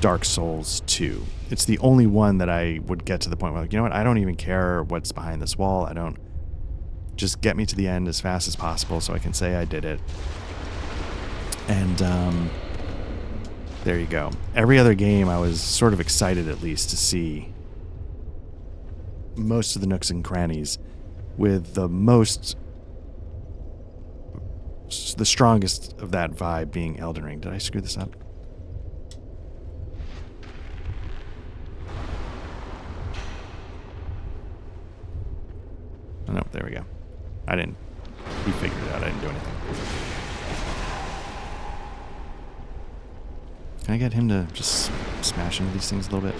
Dark Souls 2. It's the only one that I would get to the point where, like, you know what, I don't even care what's behind this wall. Just get me to the end as fast as possible so I can say I did it. And there you go. Every other game I was sort of excited at least to see most of the nooks and crannies, with the strongest of that vibe being Elden Ring. Did I screw this up? Oh, no, there we go. I didn't... He figured it out. I didn't do anything. Can I get him to just smash into these things a little bit?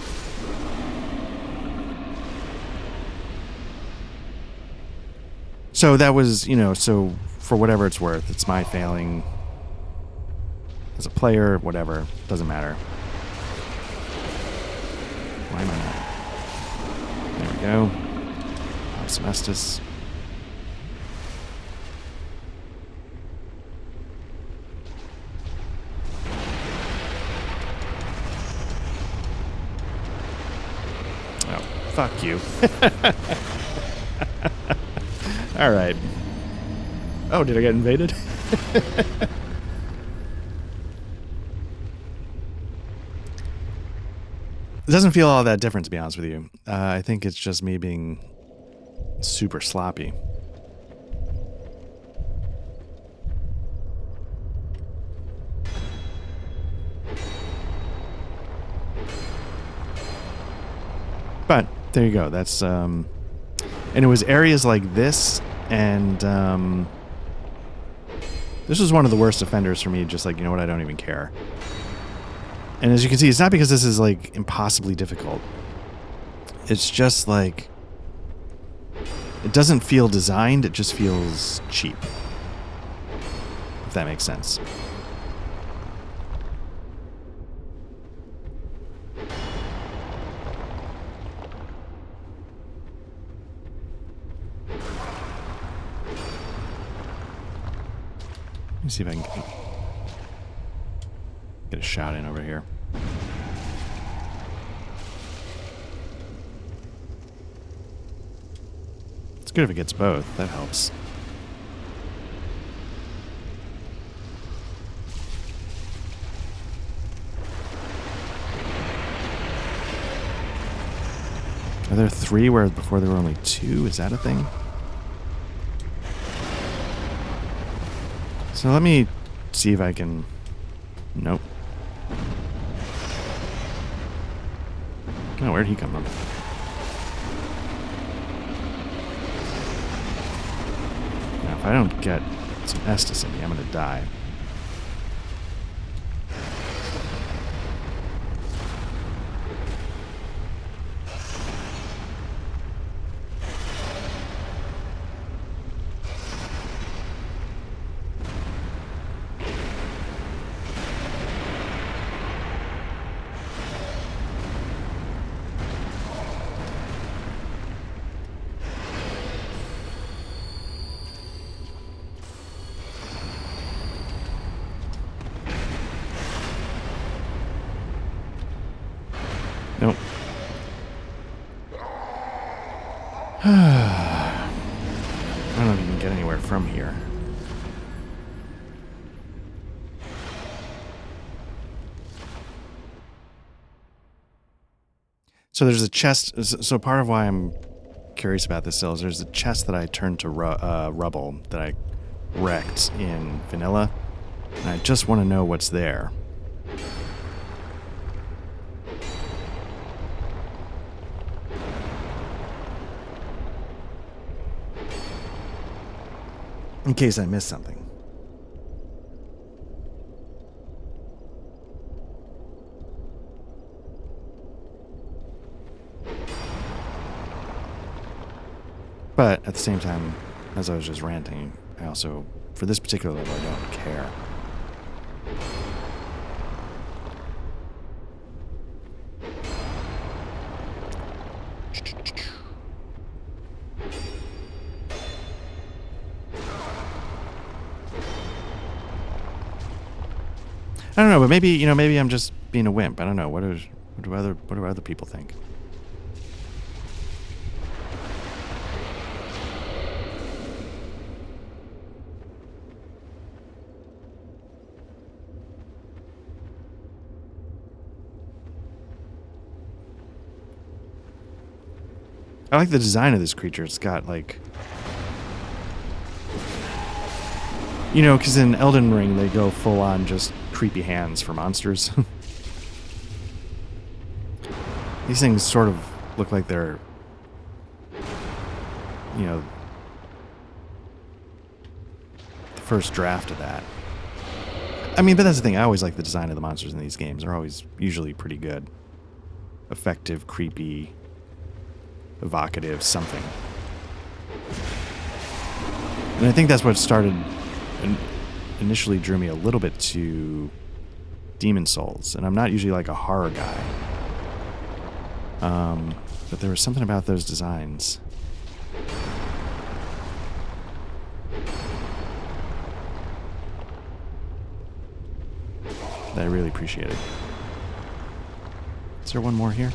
So that was, so for whatever it's worth, it's my failing as a player, whatever. Doesn't matter. Why am I not? There we go. Some Estus. Fuck you. All right. Oh, did I get invaded? It doesn't feel all that different, to be honest with you. I think it's just me being super sloppy. But there you go. That's and it was areas like this, and this was one of the worst offenders for me. Just like, you know what, I don't even care. And as you can see, it's not because this is like impossibly difficult. It's just like, it doesn't feel designed. It just feels cheap. If that makes sense. Let me see if I can get a shot in over here. It's good if it gets both. That helps. Are there 3 where before there were only 2? Is that a thing? So let me see if I can... Nope. Oh, where'd he come from? Now, if I don't get some Estus in me, I'm gonna die. Nope. I don't know if you can get anywhere from here. So there's a chest. So part of why I'm curious about this is there's a chest that I turned to rubble that I wrecked in vanilla. And I just want to know what's there. In case I missed something. But at the same time, as I was just ranting, I also, for this particular level, I don't care. I don't know, but maybe, maybe I'm just being a wimp. I don't know. What do other people think? I like the design of this creature. It's got like, because in Elden Ring they go full on just creepy hands for monsters. These things sort of look like they're, the first draft of that. I mean, but that's the thing. I always like the design of the monsters in these games. They're always usually pretty good. Effective, creepy, evocative, something. And I think that's what started and initially drew me a little bit to Demon Souls. And I'm not usually like a horror guy. But there was something about those designs. That I really appreciated. Is there one more here?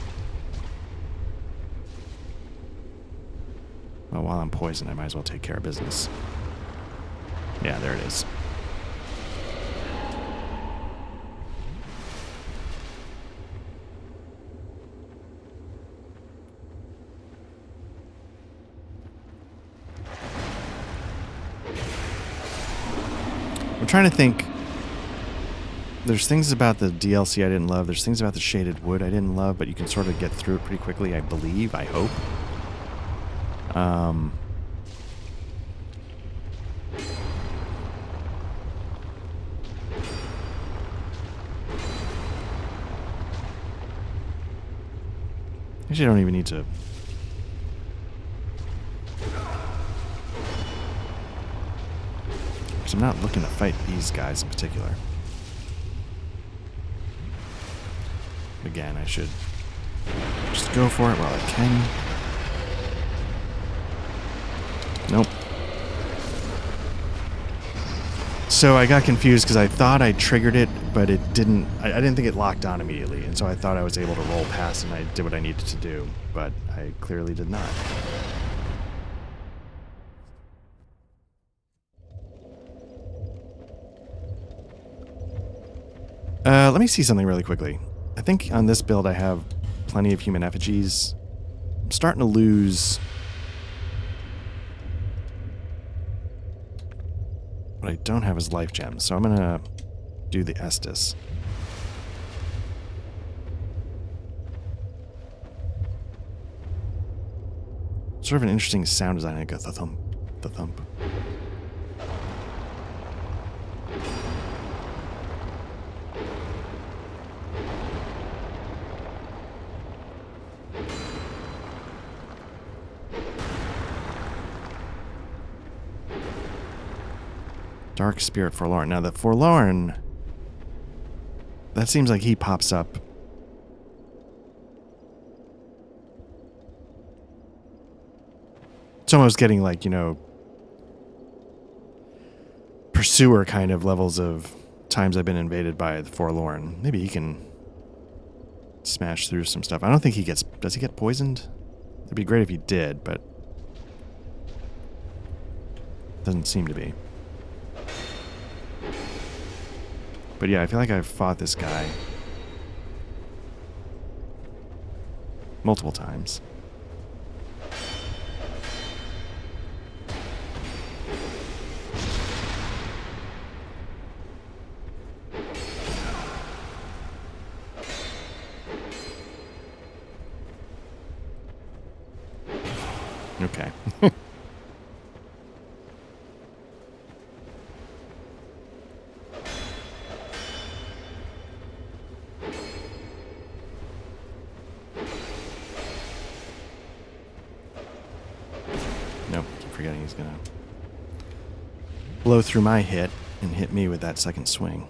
Well, while I'm poisoned, I might as well take care of business. Yeah, there it is. I'm trying to think. There's things about the DLC I didn't love. There's things about the shaded wood I didn't love, but you can sort of get through it pretty quickly, I believe, I hope. Actually, I don't even need to. Because I'm not looking to fight these guys in particular. Again, I should just go for it while I can. Nope. So I got confused because I thought I triggered it, but it didn't. I didn't think it locked on immediately, and so I thought I was able to roll past and I did what I needed to do, but I clearly did not. Let me see something really quickly. I think on this build I have plenty of human effigies. I'm starting to lose what What I don't have is life gems, so I'm going to do the Estus. Sort of an interesting sound design. I go the thump, the thump. Dark Spirit Forlorn. Now, the Forlorn, that seems like he pops up. It's almost getting like, you know, Pursuer kind of levels of times I've been invaded by the Forlorn. Maybe he can smash through some stuff. I don't think he gets... Does he get poisoned? It'd be great if he did, but... doesn't seem to be. But yeah, I feel like I've fought this guy multiple times. Okay. Nope, keep forgetting he's gonna blow through my hit and hit me with that second swing.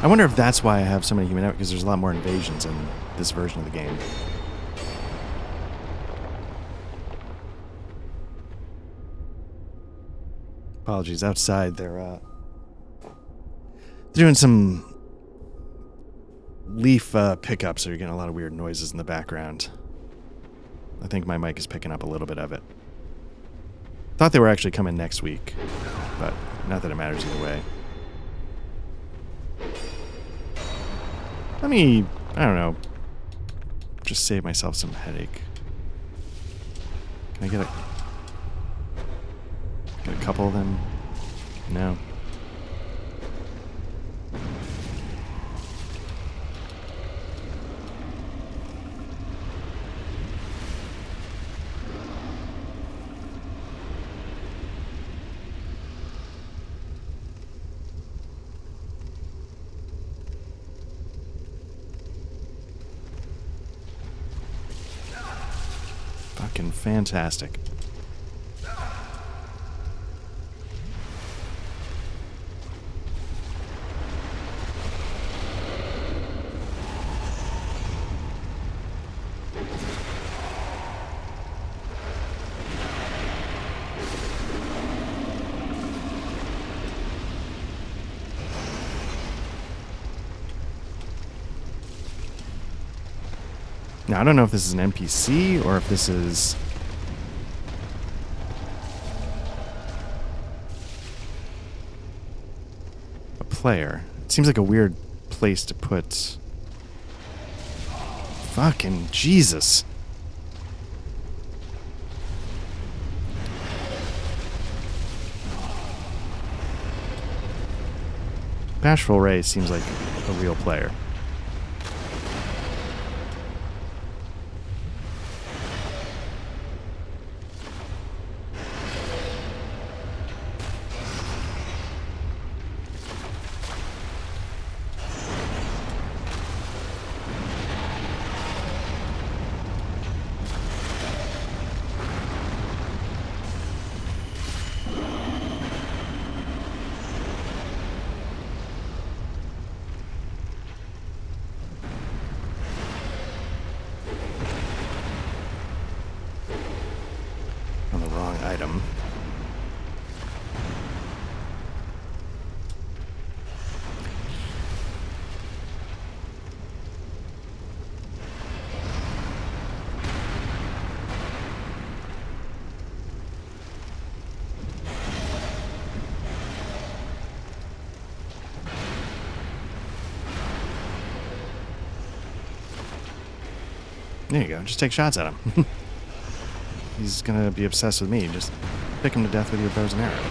I wonder if that's why I have so many human out, because there's a lot more invasions in this version of the game. Apologies, outside they're doing some leaf pickups, so you're getting a lot of weird noises in the background. I think my mic is picking up a little bit of it. Thought they were actually coming next week, but not that it matters either way. Let me, I don't know, just save myself some headache. Can I get a couple of them? No. Fucking fantastic. Now, I don't know if this is an NPC or if this is a player. It seems like a weird place to put... Fucking Jesus. Bashful Ray seems like a real player. There you go. Just take shots at him. He's gonna be obsessed with me. Just pick him to death with your bows and arrows.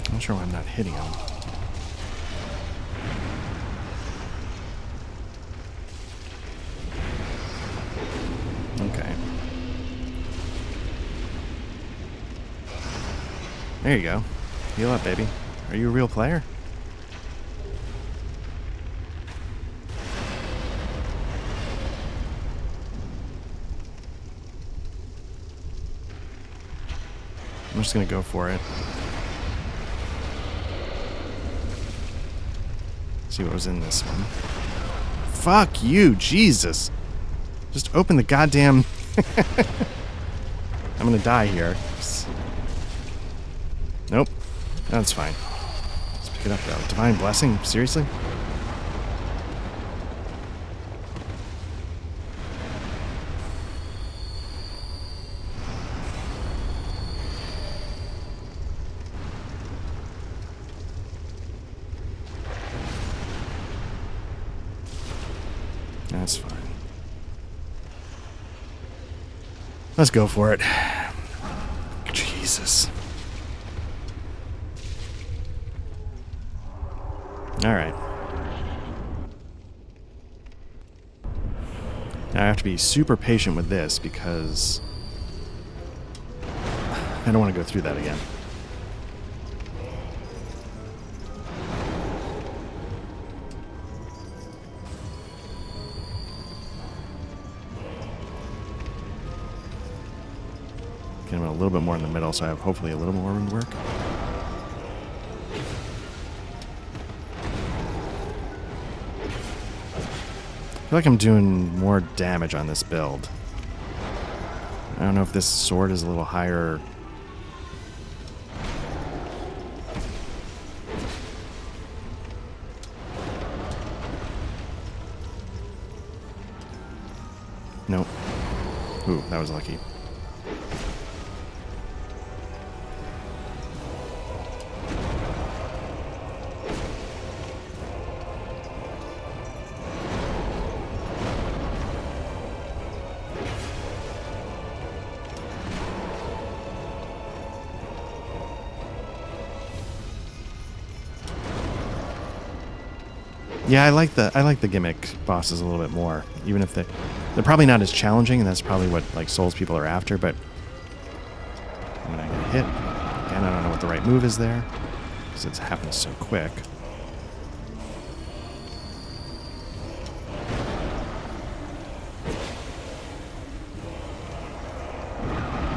I'm not sure why I'm not hitting him. Okay. There you go. Heal up, baby. Are you a real player? I'm just gonna go for it. See what was in this one. Fuck you, Jesus. Just open the goddamn... I'm gonna die here. Nope. That's fine. Let's pick it up, though. Divine Blessing? Seriously? That's fine. Let's go for it. Jesus. All right. Now I have to be super patient with this because I don't want to go through that again. Get him a little bit more in the middle, so I have hopefully a little more room to work. I feel like I'm doing more damage on this build. I don't know if this sword is a little higher. Nope. Ooh, that was lucky. Yeah, I like the gimmick bosses a little bit more, even if they're probably not as challenging, and that's probably what like Souls people are after. But when I get hit, again, I don't know what the right move is there because it happens so quick.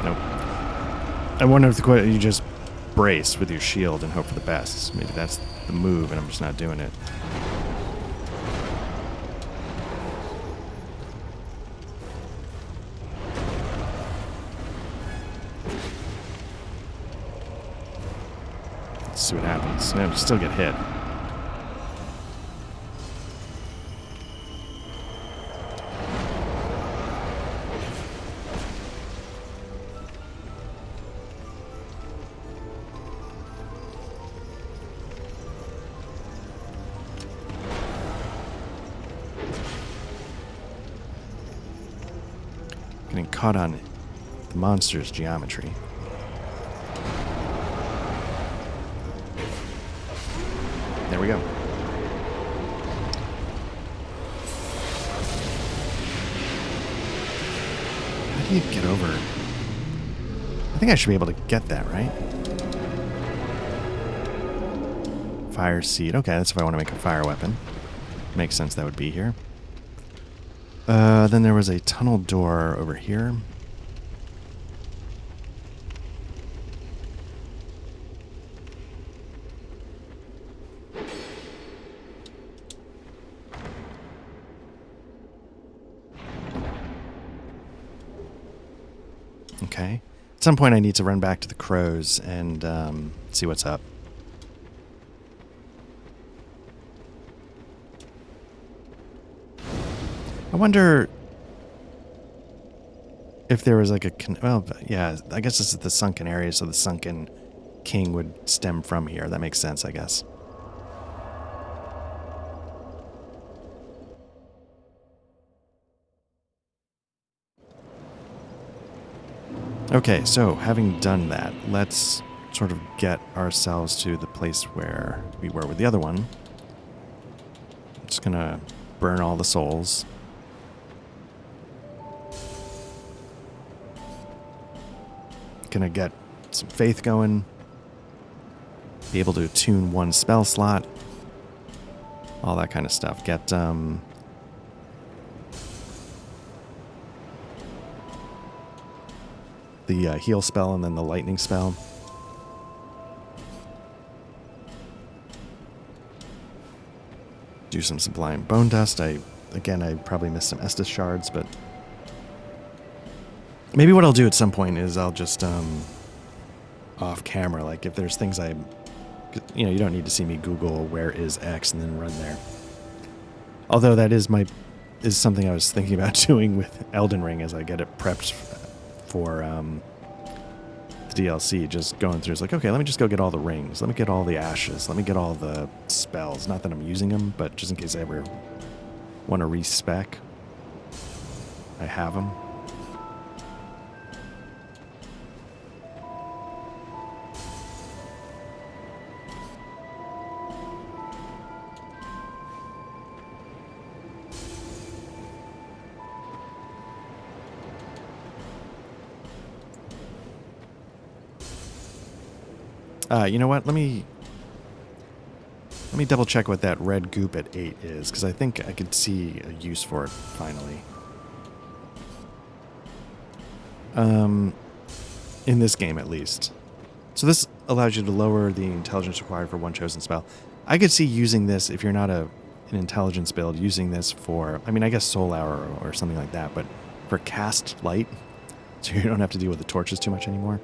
Nope. I wonder if you just brace with your shield and hope for the best. Maybe that's the move, and I'm just not doing it. Let's see what happens. No, you still get hit. Getting caught on the monster's geometry. There we go. How do you get over? I think I should be able to get that, right? Fire seed. Okay, that's if I want to make a fire weapon. Makes sense that would be here. Then there was a tunnel door over here. Okay. At some point I need to run back to the crows and see what's up. I wonder if there was like a... well, yeah, I guess this is the sunken area, so the sunken king would stem from here. That makes sense, I guess. Okay, so having done that, let's sort of get ourselves to the place where we were with the other one. I'm just gonna burn all the souls. Gonna get some faith going. Be able to attune one spell slot. All that kind of stuff. Get the heal spell and then the lightning spell. Do some sublime bone dust. I probably missed some Estus shards, but maybe what I'll do at some point is I'll just off camera, like if there's things you don't need to see me Google where is X and then run there. Although that is something I was thinking about doing with Elden Ring as I get it prepped for the DLC. Just going through, it's like, okay, let me just go get all the rings. Let me get all the ashes. Let me get all the spells. Not that I'm using them, but just in case I ever want to respec, I have them. You know what? Let me double check what that red goop at 8 is, because I think I could see a use for it finally. In this game, at least. So this allows you to lower the intelligence required for one chosen spell. I could see using this, if you're not an intelligence build, using this for, I mean, I guess Soul Hour or something like that, but for cast light, so you don't have to deal with the torches too much anymore.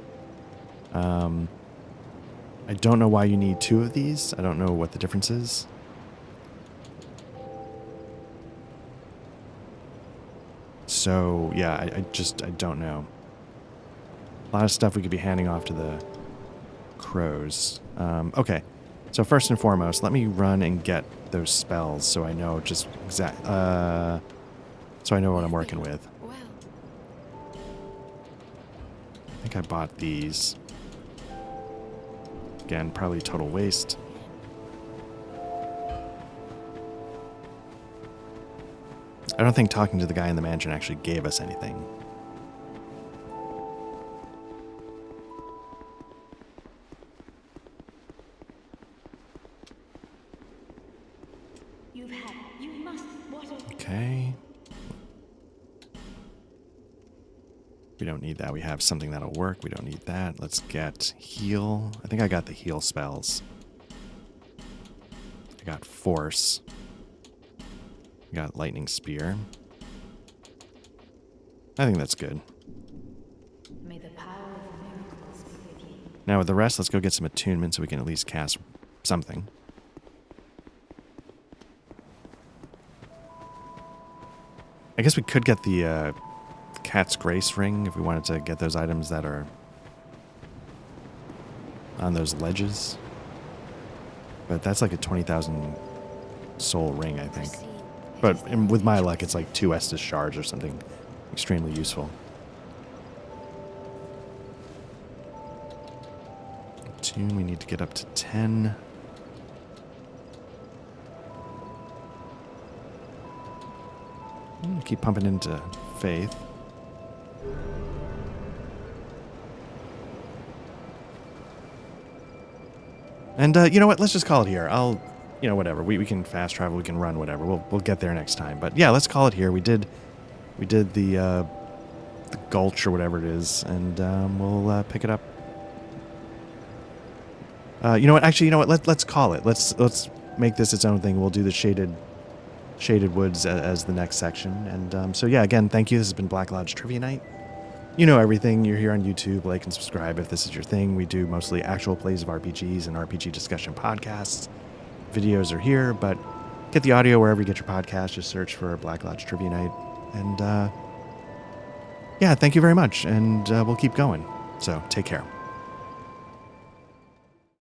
I don't know why you need 2 of these. I don't know what the difference is. So, yeah, I don't know. A lot of stuff we could be handing off to the crows. Okay, so first and foremost, let me run and get those spells so I know just so I know what I'm working with. Well, I think I bought these. Again, probably total waste. I don't think talking to the guy in the mansion actually gave us anything. Okay. We don't need that. We have something that'll work. We don't need that. Let's get heal. I think I got the heal spells. I got force. I got lightning spear. I think that's good. may the power of miracles be with you. Now with the rest, let's go get some attunement so we can at least cast something. I guess we could get the Cat's Grace ring if we wanted to get those items that are on those ledges. But that's like a 20,000 soul ring, I think. But with my luck, it's like 2 Estus shards or something extremely useful. Attune, we need to get up to 10. Keep pumping into faith. And you know what? Let's just call it here. Whatever. We can fast travel. We can run. Whatever. We'll get there next time. But yeah, let's call it here. We did the Gulch or whatever it is, and we'll pick it up. You know what? Actually, you know what? Let's call it. Let's make this its own thing. We'll do the shaded woods as the next section. And so yeah, again, thank you. This has been Black Lodge Trivia Night. You know everything. You're here on YouTube. Like and subscribe if this is your thing. We do mostly actual plays of RPGs and RPG discussion podcasts. Videos are here, but get the audio wherever you get your podcast. Just search for Black Lodge Trivia Night. And yeah, thank you very much. And we'll keep going. So take care.